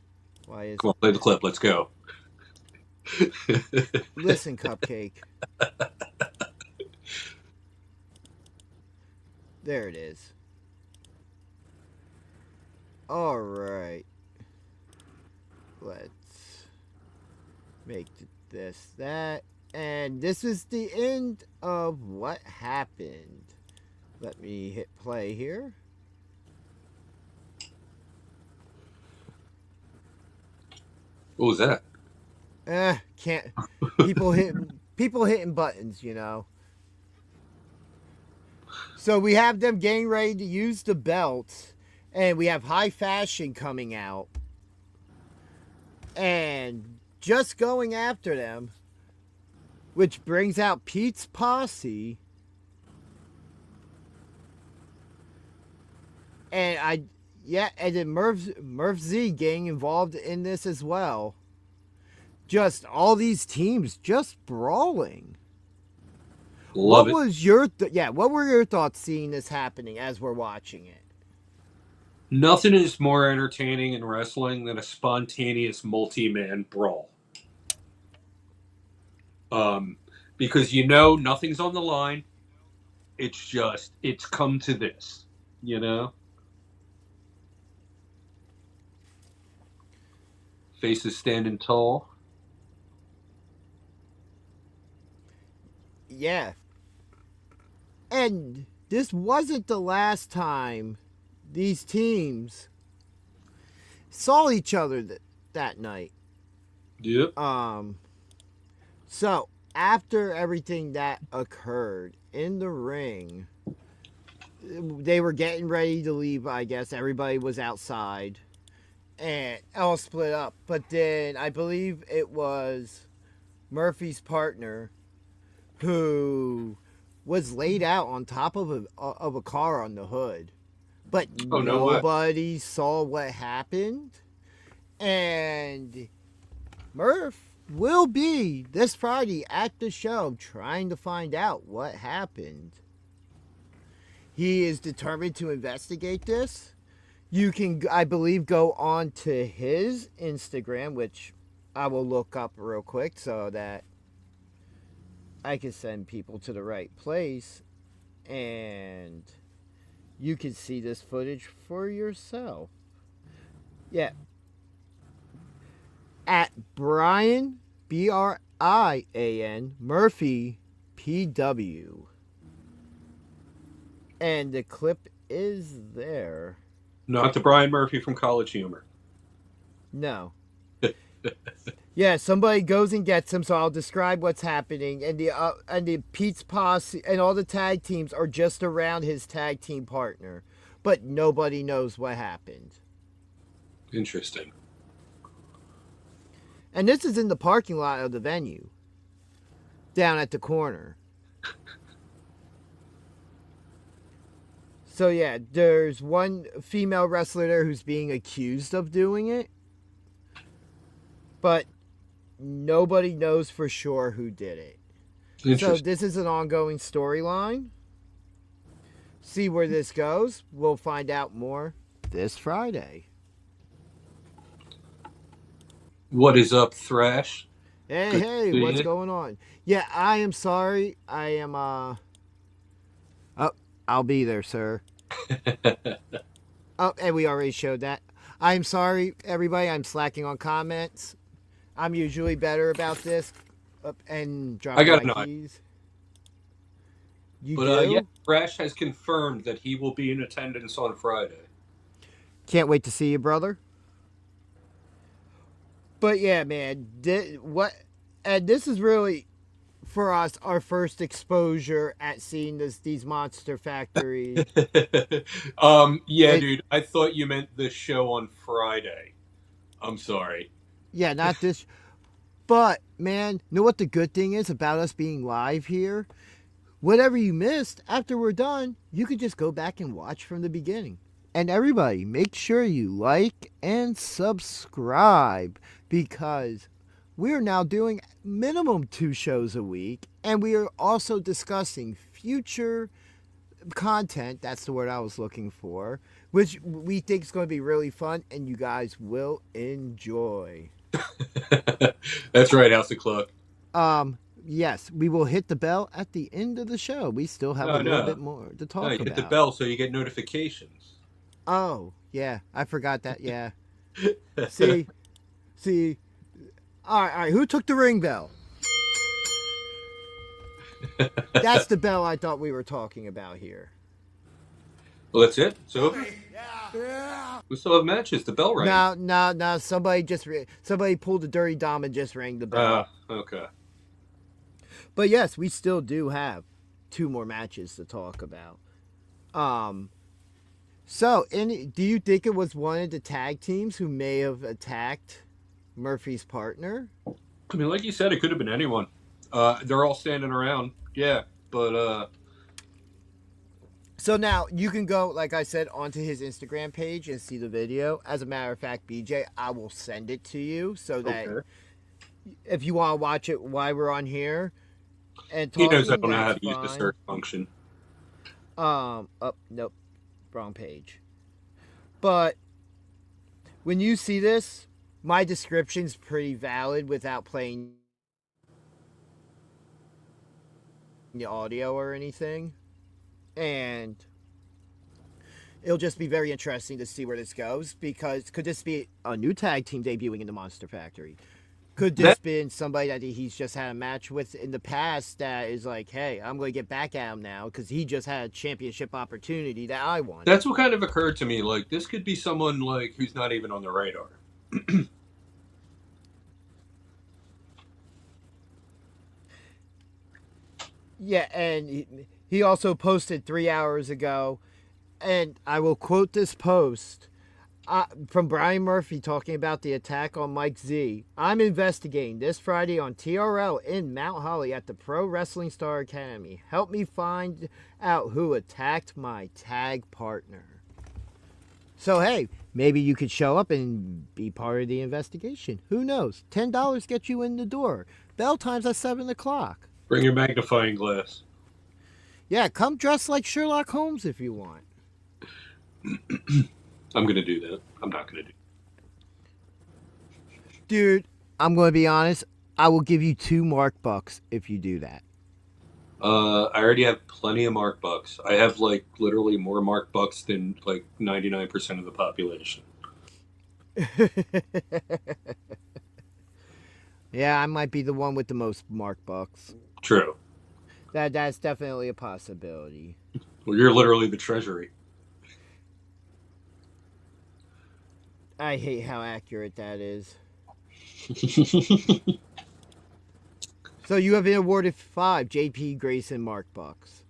Why is? Come on, play the clip. Let's go. Listen, Cupcake. There it is. All right. Let's make this that. And this is the end of what happened. Let me hit play here. What was that? Can't people hitting buttons, So we have them getting ready to use the belts, and we have High Fashion coming out, and just going after them. which brings out Pete's posse. And then Murph Z getting involved in this as well. Just all these teams just brawling. Love it. What was your what were your thoughts seeing this happening as we're watching it? Nothing is more entertaining in wrestling than a spontaneous multi-man brawl. Because nothing's on the line. It's come to this, Faces standing tall. Yeah. And this wasn't the last time these teams saw each other that night. Yep. So after everything that occurred in the ring, they were getting ready to leave, I guess. Everybody was outside and all split up. But then I believe it was Murphy's partner who was laid out on top of a car on the hood. But nobody saw what happened. And Murph will be this Friday at the show trying to find out what happened. He is determined to investigate this. You can, I believe, go on to his Instagram, which I will look up real quick so that I can send people to the right place. And you can see this footage for yourself. Yeah. At Brian, Brian, Murphy, PW. And the clip is there. Not the Brian Murphy from College Humor. No. Yeah, somebody goes and gets him, so I'll describe what's happening. And the Pete's posse and all the tag teams are just around his tag team partner. But nobody knows what happened. Interesting. And this is in the parking lot of the venue. Down at the corner. So yeah, there's one female wrestler there who's being accused of doing it. But nobody knows for sure who did it. So this is an ongoing storyline. See where this goes. We'll find out more this Friday. What is up, Thrash? Hey, what's going on? Yeah, I am sorry. I am, I'll be there, sir. Oh, and we already showed that. I'm sorry, everybody. I'm slacking on comments. I'm usually better about this. And dropping my keys. You do? Yeah, Thrash has confirmed that he will be in attendance on Friday. Can't wait to see you, brother. But yeah, man, and this is really, for us, our first exposure at seeing these Monster Factory. Dude, I thought you meant the show on Friday. I'm sorry. Yeah, not this. But, man, you know what the good thing is about us being live here? Whatever you missed, after we're done, you could just go back and watch from the beginning. And everybody, make sure you like and subscribe, because we're now doing minimum 2 shows a week, and we are also discussing future content, that's the word I was looking for, which we think is going to be really fun, and you guys will enjoy. That's right, House of Cluck. Yes, we will hit the bell at the end of the show. We still have a little bit more to talk about. Hit the bell so you get notifications. Oh, yeah. I forgot that. Yeah. See. All right. Who took the ring bell? That's the bell I thought we were talking about here. Well, that's it. So, yeah. We still have matches. The bell rang. No. Somebody pulled the dirty dom and just rang the bell. Okay. But yes, we still do have 2 more matches to talk about. So, do you think it was one of the tag teams who may have attacked Murphy's partner? I mean, like you said, it could have been anyone. They're all standing around. Yeah, but So now you can go, like I said, onto his Instagram page and see the video. As a matter of fact, BJ, I will send it to you so that okay. if you want to watch it while we're on here and He knows I talking, don't know how that's to use the fine. search function. Nope, wrong page. But when you see this, my description's pretty valid without playing the audio or anything. And it'll just be very interesting to see where this goes, because could this be a new tag team debuting in the Monster Factory? Could this be somebody that he's just had a match with in the past that is like, hey, I'm going to get back at him now because he just had a championship opportunity that I wanted? That's what kind of occurred to me. Like, this could be someone like who's not even on the radar. Yeah, and he also posted 3 hours ago, and I will quote this post from Brian Murphy talking about the attack on Mike Z. I'm investigating this Friday on TRL in Mount Holly at the Pro Wrestling Star Academy. Help me find out who attacked my tag partner. So, hey, maybe you could show up and be part of the investigation. Who knows? $10 gets you in the door. Bell time's at 7 o'clock. Bring your magnifying glass. Yeah, come dressed like Sherlock Holmes if you want. I'm going to do that. I'm not going to do Dude, I'm going to be honest. I will give you 2 Mark Bucks if you do that. I already have plenty of Mark Bucks. I have, like, literally more Mark Bucks than, like, 99% of the population. Yeah, I might be the one with the most Mark Bucks. True. That's definitely a possibility. Well, you're literally the treasury. I hate how accurate that is. So you have been awarded 5 JP Grayson Mark Bucks.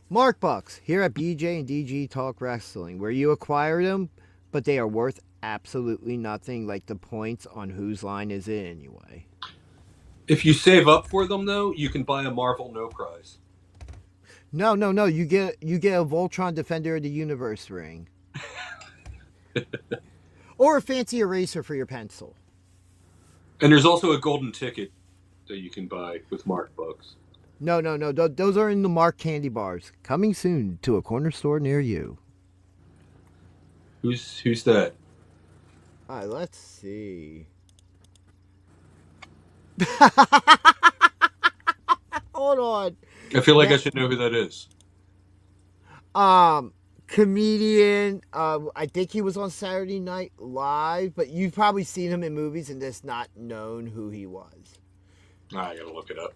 Mark Bucks, here at BJ and DG Talk Wrestling, where you acquire them, but they are worth absolutely nothing, like the points on Whose Line Is It Anyway. If you save up for them, though, you can buy a Marvel No Prize. No. You get a Voltron Defender of the Universe ring. Or a fancy eraser for your pencil. And there's also a golden ticket that you can buy with Mark Bucks. No. Those are in the Mark candy bars. Coming soon to a corner store near you. Who's that? All right, let's see. Hold on. I feel like I should know who that is. Comedian. I think he was on Saturday Night Live, but you've probably seen him in movies and just not known who he was. I gotta look it up.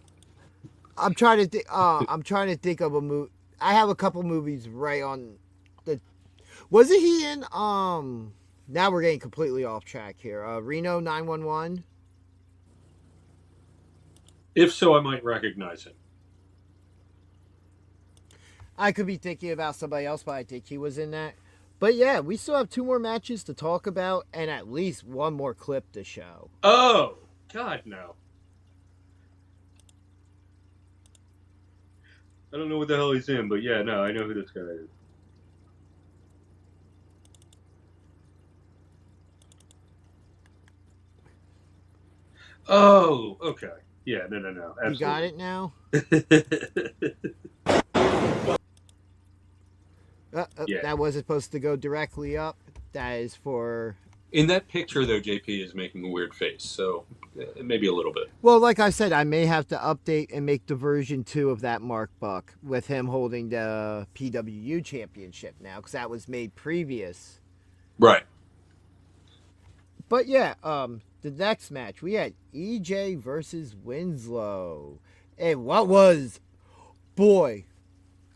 I'm trying to think. I'm trying to think of a movie. I have a couple movies right on the. Wasn't he in? Now we're getting completely off track here. Reno 911. If so, I might recognize him. I could be thinking about somebody else, but I think he was in that. But yeah, we still have 2 more matches to talk about and at least 1 more clip to show. Oh, God, no. I don't know what the hell he's in, but yeah, no, I know who this guy is. Oh, okay. Yeah, no. Absolutely. You got it now? Yeah. That wasn't supposed to go directly up. That is for... In that picture, though, JP is making a weird face, so maybe a little bit. Well, like I said, I may have to update and make the version 2 of that Mark Buck with him holding the PWU championship now, because that was made previous. Right. But yeah, the next match, we had EJ versus Winslow. And what was... Boy,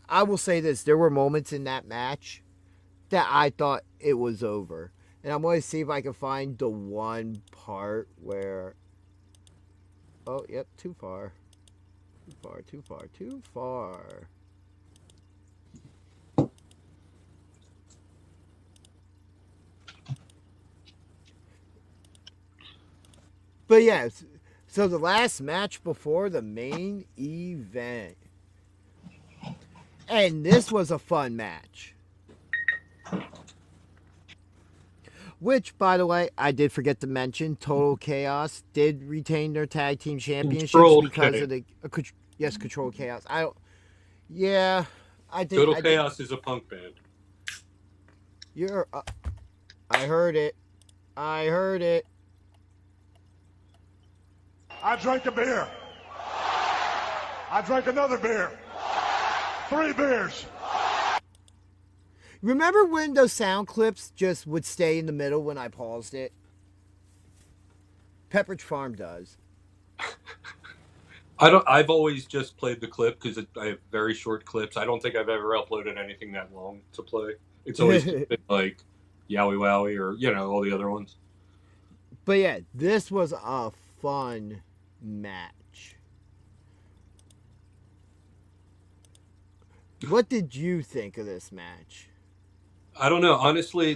I will say this. There were moments in that match that I thought it was over. And I'm going to see if I can find the one part where... Oh, yep, too far. Too far. But yeah, So the last match before the main event. And this was a fun match. Which, by the way, I did forget to mention, Total Chaos did retain their tag team championships Controlled because Chaos. of the Control Chaos. I did. Total Chaos is a punk band. I heard it. I drank a beer. I drank another beer. 3 beers. Remember when those sound clips just would stay in the middle when I paused it? Pepperidge Farm does. I've always just played the clip because I have very short clips. I don't think I've ever uploaded anything that long to play. It's always been like Yowie Wowie or all the other ones. But yeah, this was a fun match. What did you think of this match? I don't know. Honestly,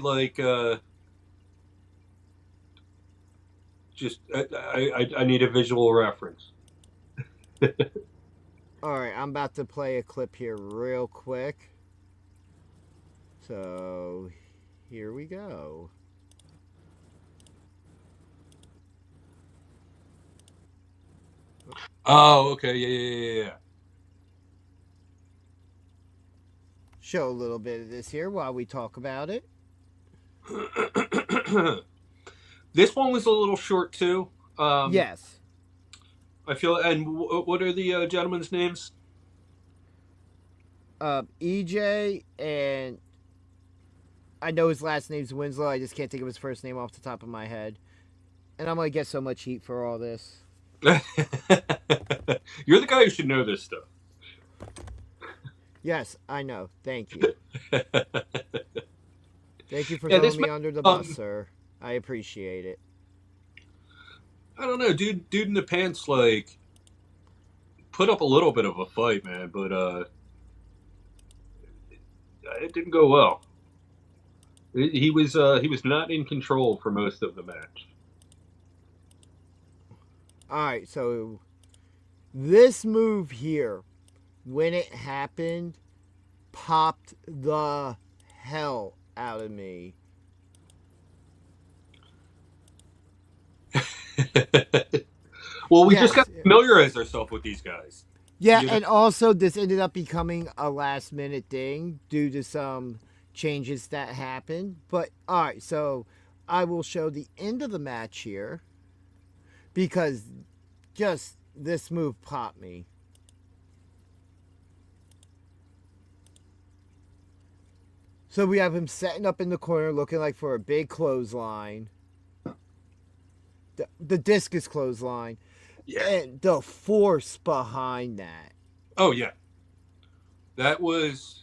just I need a visual reference. All right, I'm about to play a clip here real quick. So, here we go. Oh, okay. Yeah. Show a little bit of this here while we talk about it. This one was a little short too. Yes. I feel. And what are the gentlemen's names? EJ, and I know his last name's Winslow. I just can't think of his first name off the top of my head. And I'm going to get so much heat for all this. You're the guy who should know this stuff. Yes, I know. Thank you. Thank you for throwing me under the bus, sir. I appreciate it. I don't know, dude in the pants put up a little bit of a fight, man, but it didn't go well. He was not in control for most of the match. All right, so this move here, when it happened, popped the hell out of me. Well, we just got to familiarize ourselves with these guys. Yeah, and also this ended up becoming a last minute thing due to some changes that happened. But all right, so I will show the end of the match here because just this move popped me. So we have him setting up in the corner looking like for a big clothesline. The discus clothesline. Yeah. And the force behind that. Oh, yeah. That wasn't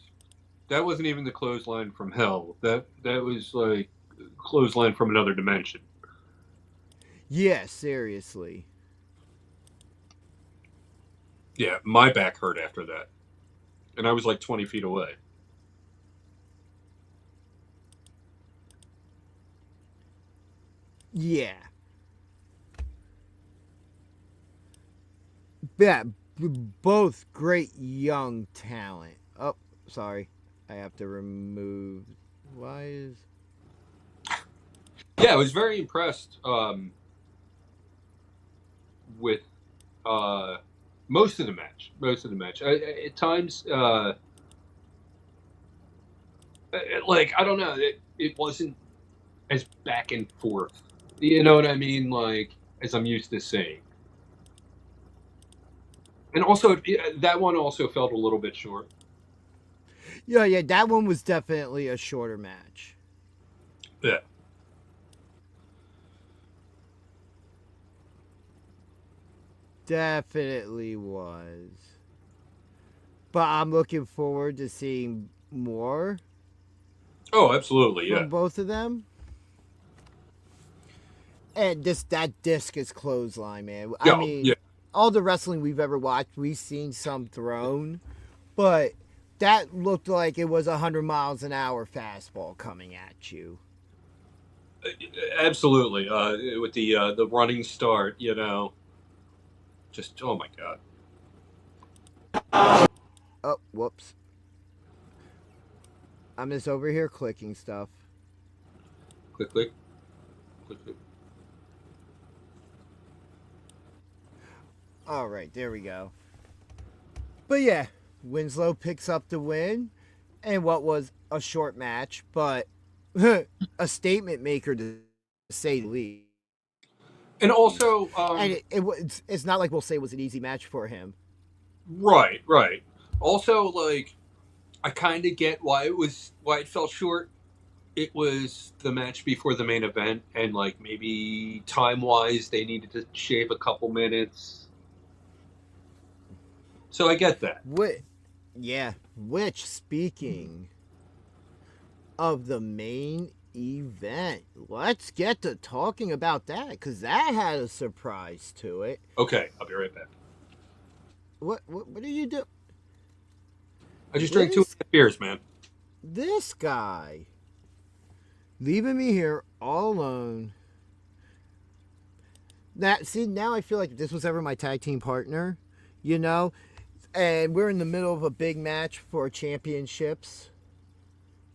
even the clothesline from hell. That was like clothesline from another dimension. Yeah, seriously. Yeah, my back hurt after that. And I was like 20 feet away. Yeah. Yeah, both great young talent. Oh, sorry. I have to remove. Why is... Yeah, I was very impressed with most of the match. At times, I don't know, it wasn't as back and forth. You know what I mean? Like, as I'm used to seeing. And also, that one also felt a little bit short. Yeah, that one was definitely a shorter match. Yeah. Definitely was. But I'm looking forward to seeing more. Oh, absolutely, yeah. From both of them. And that discus clothesline, man. I mean, all the wrestling we've ever watched, we've seen some thrown, but that looked like it was 100 miles an hour fastball coming at you. Absolutely. With the running start, Just, oh my God. Oh, whoops. I'm just over here clicking stuff. Click, click. Click, click. All right, there we go. But yeah, Winslow picks up the win, and what was a short match, but a statement maker to say the least. And also, And it's not like we'll say it was an easy match for him. right. Also, like, I kind of get why it felt short. It was the match before the main event, and like maybe time wise, they needed to shave a couple minutes. So I get that. Which speaking of the main event, let's get to talking about that, because that had a surprise to it. Okay, I'll be right back. What are you doing? I just drank 2.5 beers, man. This guy leaving me here all alone. Now I feel like if this was ever my tag team partner, and we're in the middle of a big match for championships,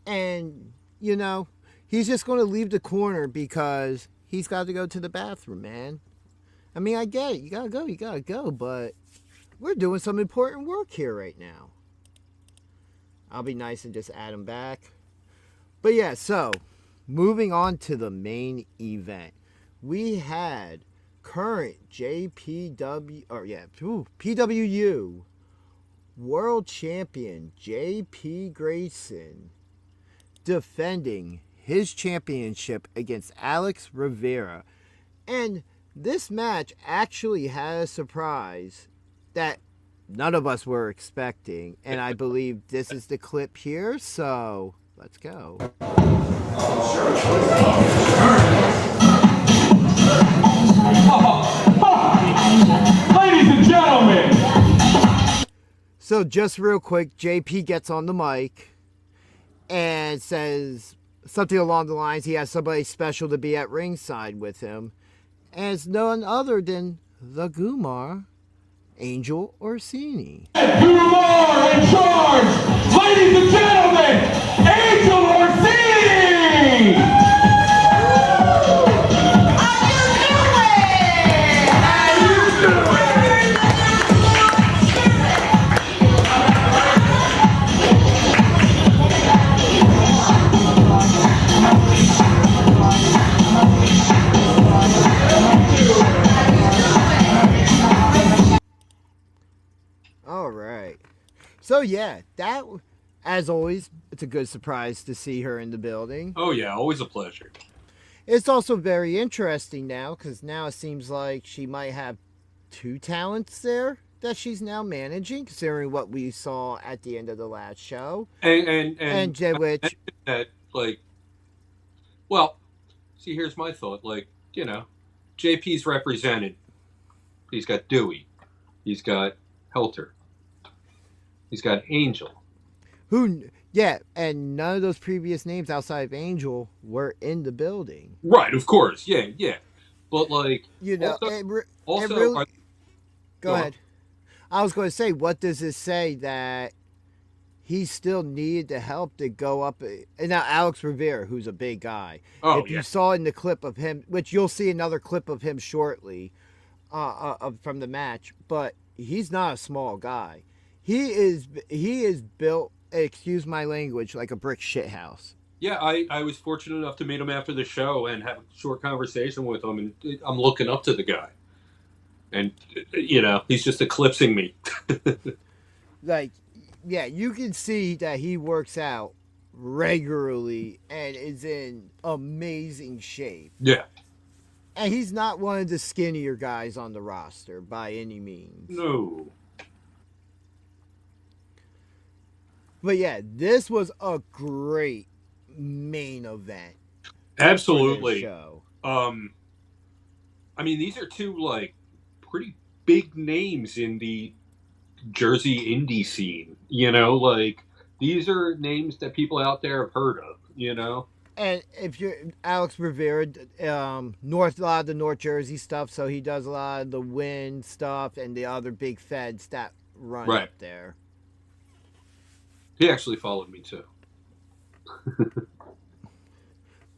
and he's just going to leave the corner because he's got to go to the bathroom, man. I mean, I get it. You gotta go, but we're doing some important work here right now. I'll be nice and just add him back. But yeah, so moving on to the main event, we had current PWU World Champion JP Grayson defending his championship against Alex Rivera. And this match actually had a surprise that none of us were expecting. And I believe this is the clip here, so let's go. Ladies and gentlemen. So just real quick, JP gets on the mic and says something along the lines, he has somebody special to be at ringside with him. And it's none other than the Gumar, Angel Orsini. Gumar in charge. Ladies and gentlemen, Angel Orsini. All right. So yeah, that, as always, it's a good surprise to see her in the building. Oh yeah, always a pleasure. It's also very interesting now, because now it seems like she might have two talents there that she's now managing, considering what we saw at the end of the last show. And which that, like, well, see, here's my thought. Like, JP's represented. He's got Dewey. He's got Helter. He's got Angel. And none of those previous names outside of Angel were in the building. Right, of course, yeah. But like, go ahead. I was going to say, what does this say that he still needed the help to go up? And now Alex Rivera, who's a big guy. Oh, you saw in the clip of him, which you'll see another clip of him shortly, from the match, but he's not a small guy. He is built, excuse my language, like a brick shit house. Yeah, I was fortunate enough to meet him after the show and have a short conversation with him, and I'm looking up to the guy. And, he's just eclipsing me. You can see that he works out regularly and is in amazing shape. Yeah. And he's not one of the skinnier guys on the roster by any means. No. But yeah, this was a great main event. Absolutely. Show. I mean, these are two, like, pretty big names in the Jersey indie scene. Like, these are names that people out there have heard of, And if you're Alex Rivera, North, a lot of the North Jersey stuff, so he does a lot of the Wynn stuff and the other big feds that run Right. up there. He actually followed me too.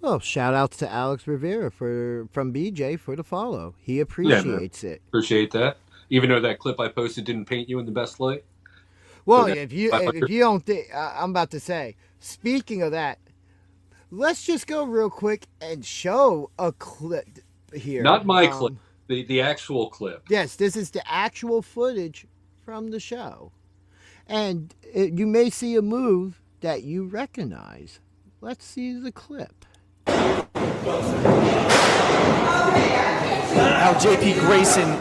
Well, shout outs to Alex Rivera from BJ for the follow. He appreciates it. Appreciate that. Even though that clip I posted didn't paint you in the best light. Well, Okay. if you don't think, I'm about to say. Speaking of that, let's just go real quick and show a clip here. Not my clip, the actual clip. Yes, this is the actual footage from the show, and you may see a move that you recognize. Let's see the clip. Now JP Grayson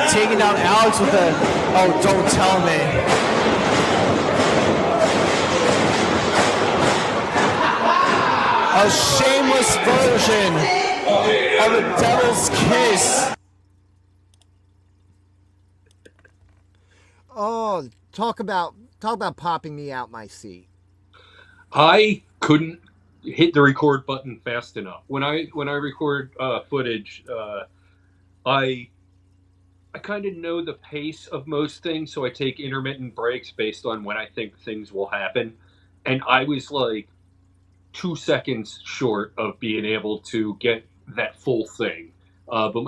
taking down Alex with a, oh, don't tell me. A shameless version of a devil's kiss. Oh, talk about popping me out my seat. I couldn't hit the record button fast enough. When I record footage, I kind of know the pace of most things, so I take intermittent breaks based on when I think things will happen. And I was like 2 seconds short of being able to get that full thing. But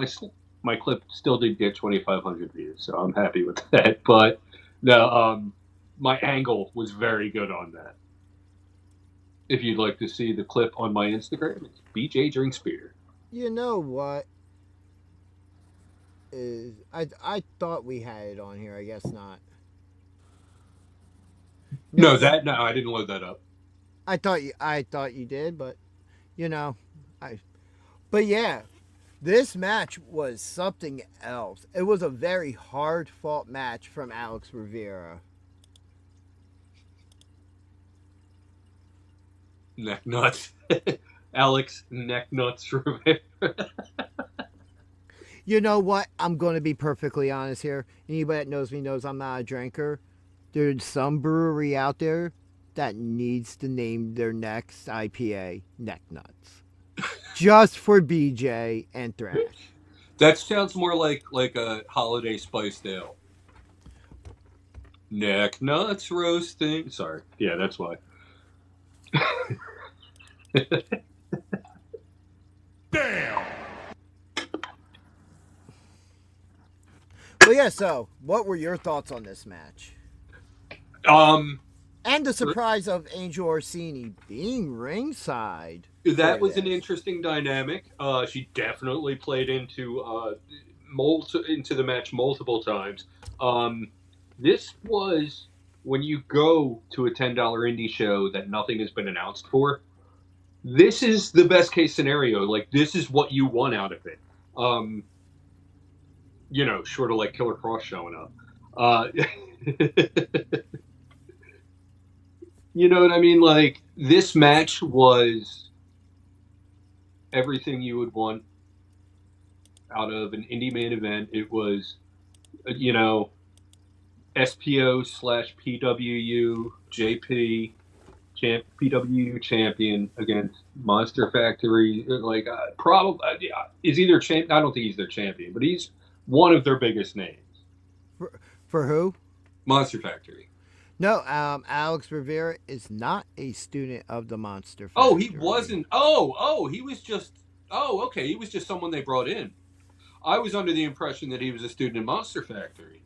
my clip still did get 2,500 views, so I'm happy with that. But no, my angle was very good on that. If you'd like to see the clip on my Instagram, it's BJ Drinks Beer. You know what? I thought we had it on here. I guess not. No, I didn't load that up. I thought you did, but but yeah, this match was something else. It was a very hard fought match from Alex Rivera. Neck nuts. Alex Neck Nuts Rivera. You know what? I'm going to be perfectly honest here. Anybody that knows me knows I'm not a drinker. There's some brewery out there that needs to name their next IPA Neck Nuts. Just for BJ and Thrash. That sounds more like a holiday spiced ale. Neck Nuts roasting. Sorry. Yeah, that's why. Damn! But yeah, so what were your thoughts on this match? And the surprise of Angel Orsini being ringside. That was an interesting dynamic. She definitely played into the match multiple times. This was when you go to a $10 indie show that nothing has been announced for. This is the best case scenario. Like, this is what you want out of it. Short of like Killer Cross showing up. You know what I mean? Like, this match was everything you would want out of an indie main event. It was, SPO/PWU JP PWU champion against Monster Factory. Like, probably is either champ. I don't think he's their champion, but he's one of their biggest names. For who? Monster Factory. No, Alex Rivera is not a student of the Monster Factory. Oh, he wasn't. Oh, he was just. Oh, okay. He was just someone they brought in. I was under the impression that he was a student in Monster Factory.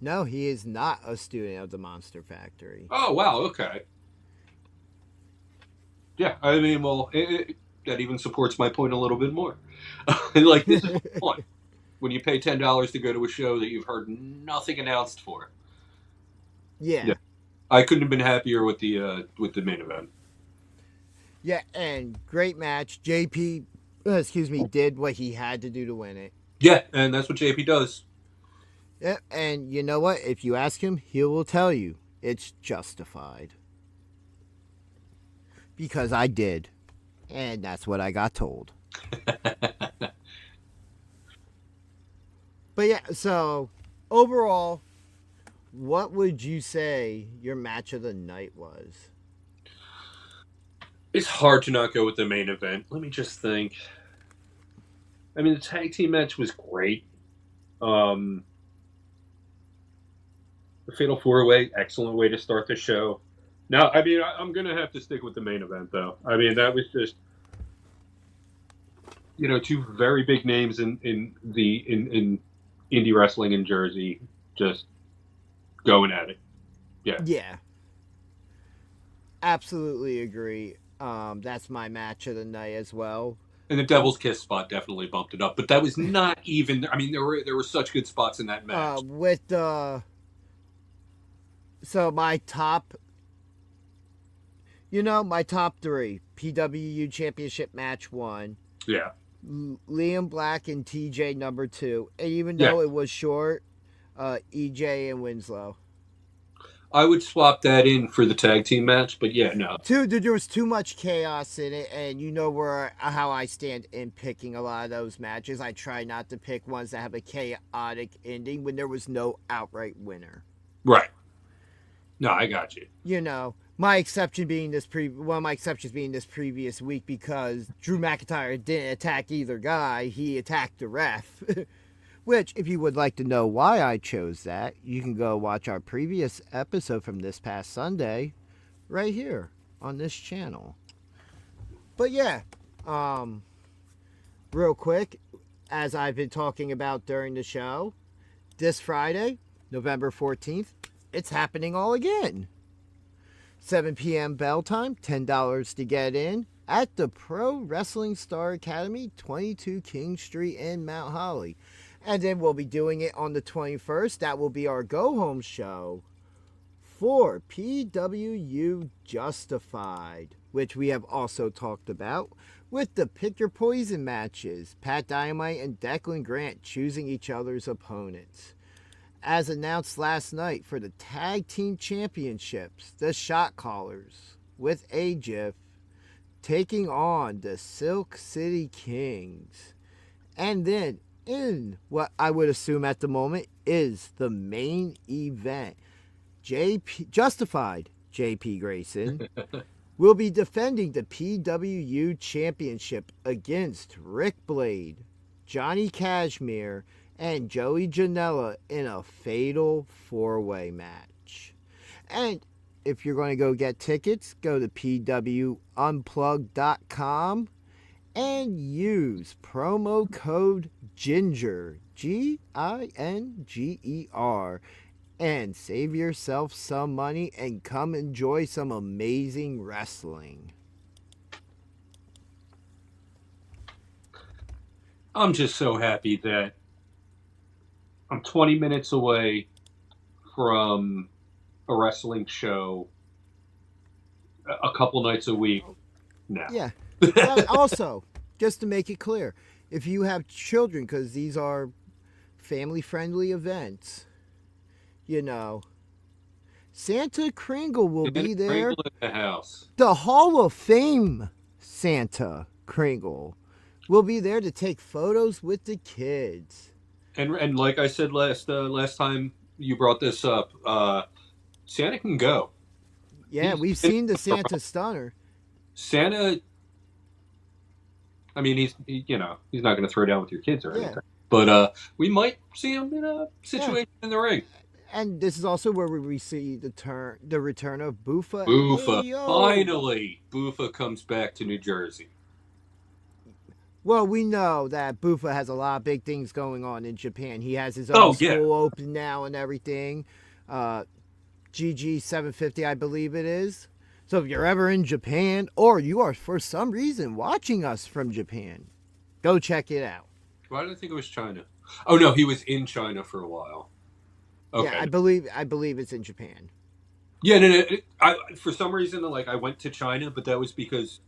No, he is not a student of the Monster Factory. Oh, wow. Okay. Yeah, I mean, well, that even supports my point a little bit more. Like, this is fun. When you pay $10 to go to a show that you've heard nothing announced for. Yeah. I couldn't have been happier with the main event. Yeah, and great match. JP, did what he had to do to win it. Yeah, and that's what JP does. Yeah, and you know what? If you ask him, he will tell you it's justified. Because I did. And that's what I got told. But yeah, so overall, what would you say your match of the night was? It's hard to not go with the main event. Let me just think. I mean, the tag team match was great. The Fatal 4-Way, excellent way to start the show. Now, I mean, I'm going to have to stick with the main event, though. I mean, that was just, two very big names in indie wrestling in Jersey just going at it. Yeah. Yeah. Absolutely agree. That's my match of the night as well. And the Devil's Kiss spot definitely bumped it up, but that was not even. I mean, there were such good spots in that match. So my top, my top three PWU Championship match 1. Yeah. Liam Black and TJ number 2, and even though it was short, EJ and Winslow. I would swap that in for the tag team match, but yeah, no. There was too much chaos in it, and how I stand in picking a lot of those matches. I try not to pick ones that have a chaotic ending when there was no outright winner. Right. No, I got you. My exception being one of my exceptions being this previous week, because Drew McIntyre didn't attack either guy; he attacked the ref. Which, if you would like to know why I chose that, you can go watch our previous episode from this past Sunday, right here on this channel. But yeah, real quick, as I've been talking about during the show, this Friday, November 14th, it's happening all again. 7 p.m. bell time, $10 to get in at the Pro Wrestling Star Academy, 22 King Street in Mount Holly. And then we'll be doing it on the 21st. That will be our go-home show for PWU Justified, which we have also talked about, with the Pick Your Poison matches, Pat Dynamite and Declan Grant choosing each other's opponents. As announced last night for the Tag Team Championships, the Shot Callers, with AGIF, taking on the Silk City Kings. And then, in what I would assume at the moment is the main event, Justified JP Grayson will be defending the PWU Championship against Rick Blade, Johnny Kashmere, and Joey Janela in a fatal 4-way match. And if you're going to go get tickets, go to pwunplug.com and use promo code GINGER, GINGER, and save yourself some money and come enjoy some amazing wrestling. I'm just so happy that I'm 20 minutes away from a wrestling show a couple nights a week now. Yeah. Also, just to make it clear, if you have children, because these are family-friendly events, Santa Kringle will be there. Kringle in the house. The Hall of Fame Santa Kringle will be there to take photos with the kids. And like I said last time you brought this up, Santa can go. Yeah, we've seen the Santa Stunner. Santa, I mean, he's not going to throw down with your kids or anything. But we might see him in a situation in the ring. And this is also where we see the return of Buffa. Buffa, finally, Buffa comes back to New Jersey. Well, we know that Buffa has a lot of big things going on in Japan. He has his own school open now and everything. GG 750, I believe it is. So if you're ever in Japan, or you are for some reason watching us from Japan, go check it out. Why did I think it was China? Oh no, he was in China for a while. Okay. Yeah, I believe it's in Japan. Yeah, no. For some reason, I went to China, but that was because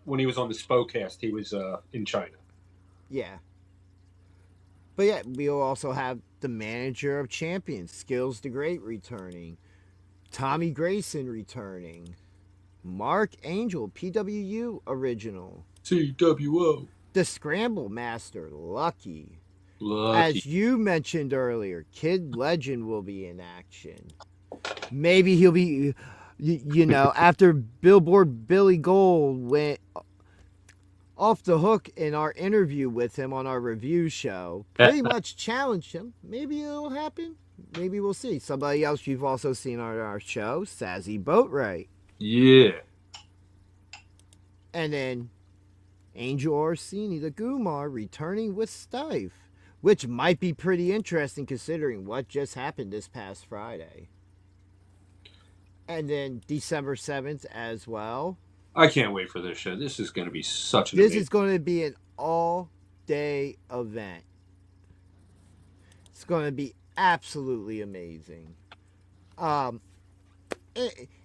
when he was on the SPOcast, he was in China. Yeah. But yeah, we'll also have the manager of champions, Skills the Great, returning. Tommy Grayson returning. Mark Angel, PWU original. CWO. The Scramble Master, Lucky. As you mentioned earlier, Kid Legend will be in action. Maybe he'll be... You know, after Billboard Billy Gold went off the hook in our interview with him on our review show, pretty much challenged him. Maybe it'll happen. Maybe we'll see. Somebody else you've also seen on our show, Sazzy Boatwright. Yeah. And then Angel Orsini, the Gumar, returning with Stife, which might be pretty interesting considering what just happened this past Friday. And then December 7th as well. I can't wait for this show. This is going to be such an This amazing... is going to be an all-day event. It's going to be absolutely amazing.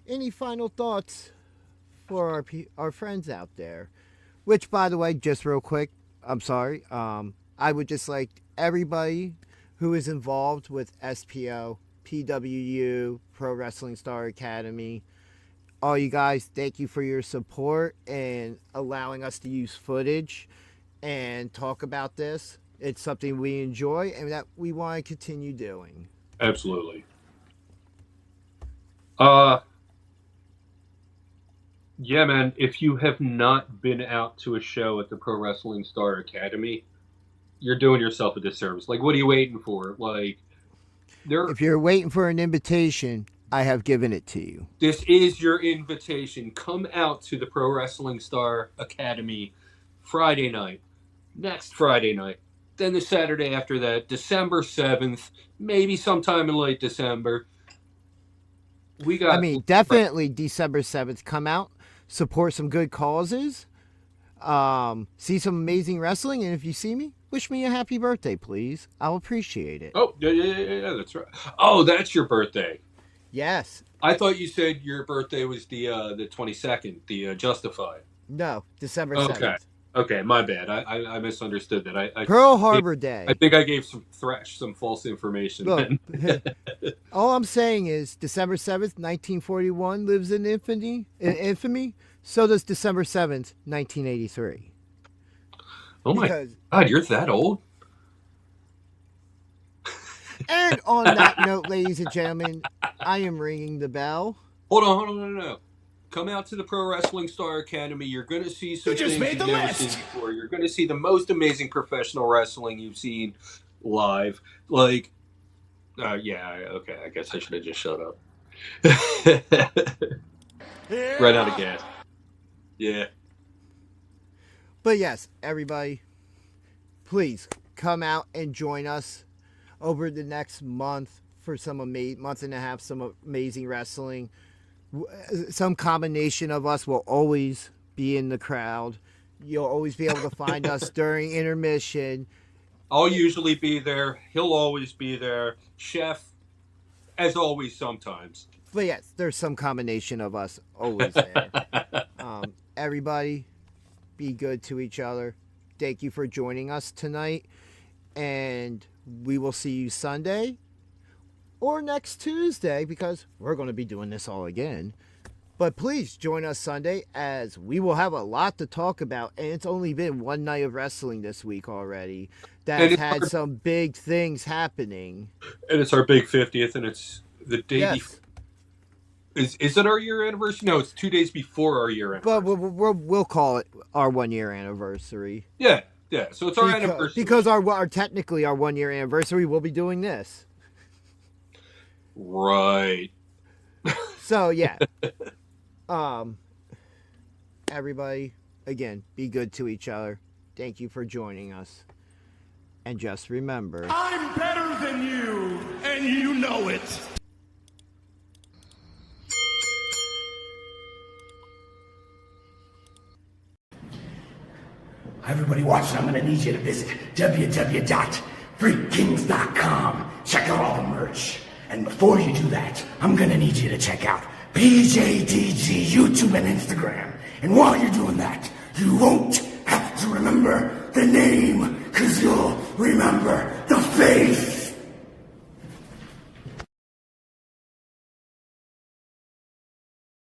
Any final thoughts for our friends out there? Which, by the way, just real quick, I'm sorry. I would just like everybody who is involved with SPO, PWU, Pro Wrestling Star Academy, all you guys, thank you for your support and allowing us to use footage and talk about this. It's something we enjoy and that we want to continue doing. Absolutely. Yeah, man, if you have not been out to a show at the Pro Wrestling Star Academy, you're doing yourself a disservice. Like, what are you waiting for? Like, if you're waiting for an invitation, I have given it to you. This is your invitation. Come out to the Pro Wrestling Star Academy Friday night, next Friday night, then the Saturday after that, December 7th, maybe sometime in late December. Definitely December 7th. Come out, support some good causes, see some amazing wrestling, and if you see me, wish me a happy birthday, please. I'll appreciate it. Oh, yeah, that's right. Oh, that's your birthday. Yes. I thought you said your birthday was the 22nd, the Justified. No, December 7th. Okay, my bad. I misunderstood that. Pearl Harbor Day. I think I gave some false information. Look, all I'm saying is December 7th, 1941 lives in infamy. So does December 7th, 1983. Oh my God, you're that old? And on that note, ladies and gentlemen, I am ringing the bell. Hold on, no. Come out to the Pro Wrestling Star Academy. You're going to see some things you've never seen before. You're going to see the most amazing professional wrestling you've seen live. Like, okay, I guess I should have just shut up. Right out of gas. Yeah. But yes, everybody, please come out and join us over the next month for some month and a half, some amazing wrestling. Some combination of us will always be in the crowd. You'll always be able to find us during intermission. I'll usually be there. He'll always be there. Chef, as always, sometimes. But yes, there's some combination of us always there. Everybody, be good to each other. Thank you for joining us tonight. And we will see you Sunday or next Tuesday because we're going to be doing this all again. But please join us Sunday as we will have a lot to talk about. And it's only been one night of wrestling this week already that has had some big things happening. And it's our big 50th and it's the day before. Is it our year anniversary? No, it's 2 days before our year anniversary. But we'll call it our 1 year anniversary. Yeah. So it's our anniversary. Because technically our 1 year anniversary, we'll be doing this. Right. So yeah. Everybody, again, be good to each other. Thank you for joining us. And just remember, I'm better than you, and you know it. Everybody watching, I'm going to need you to visit www.freakkings.com. Check out all the merch. And before you do that, I'm going to need you to check out PJDG, YouTube, and Instagram. And while you're doing that, you won't have to remember the name, because you'll remember the face.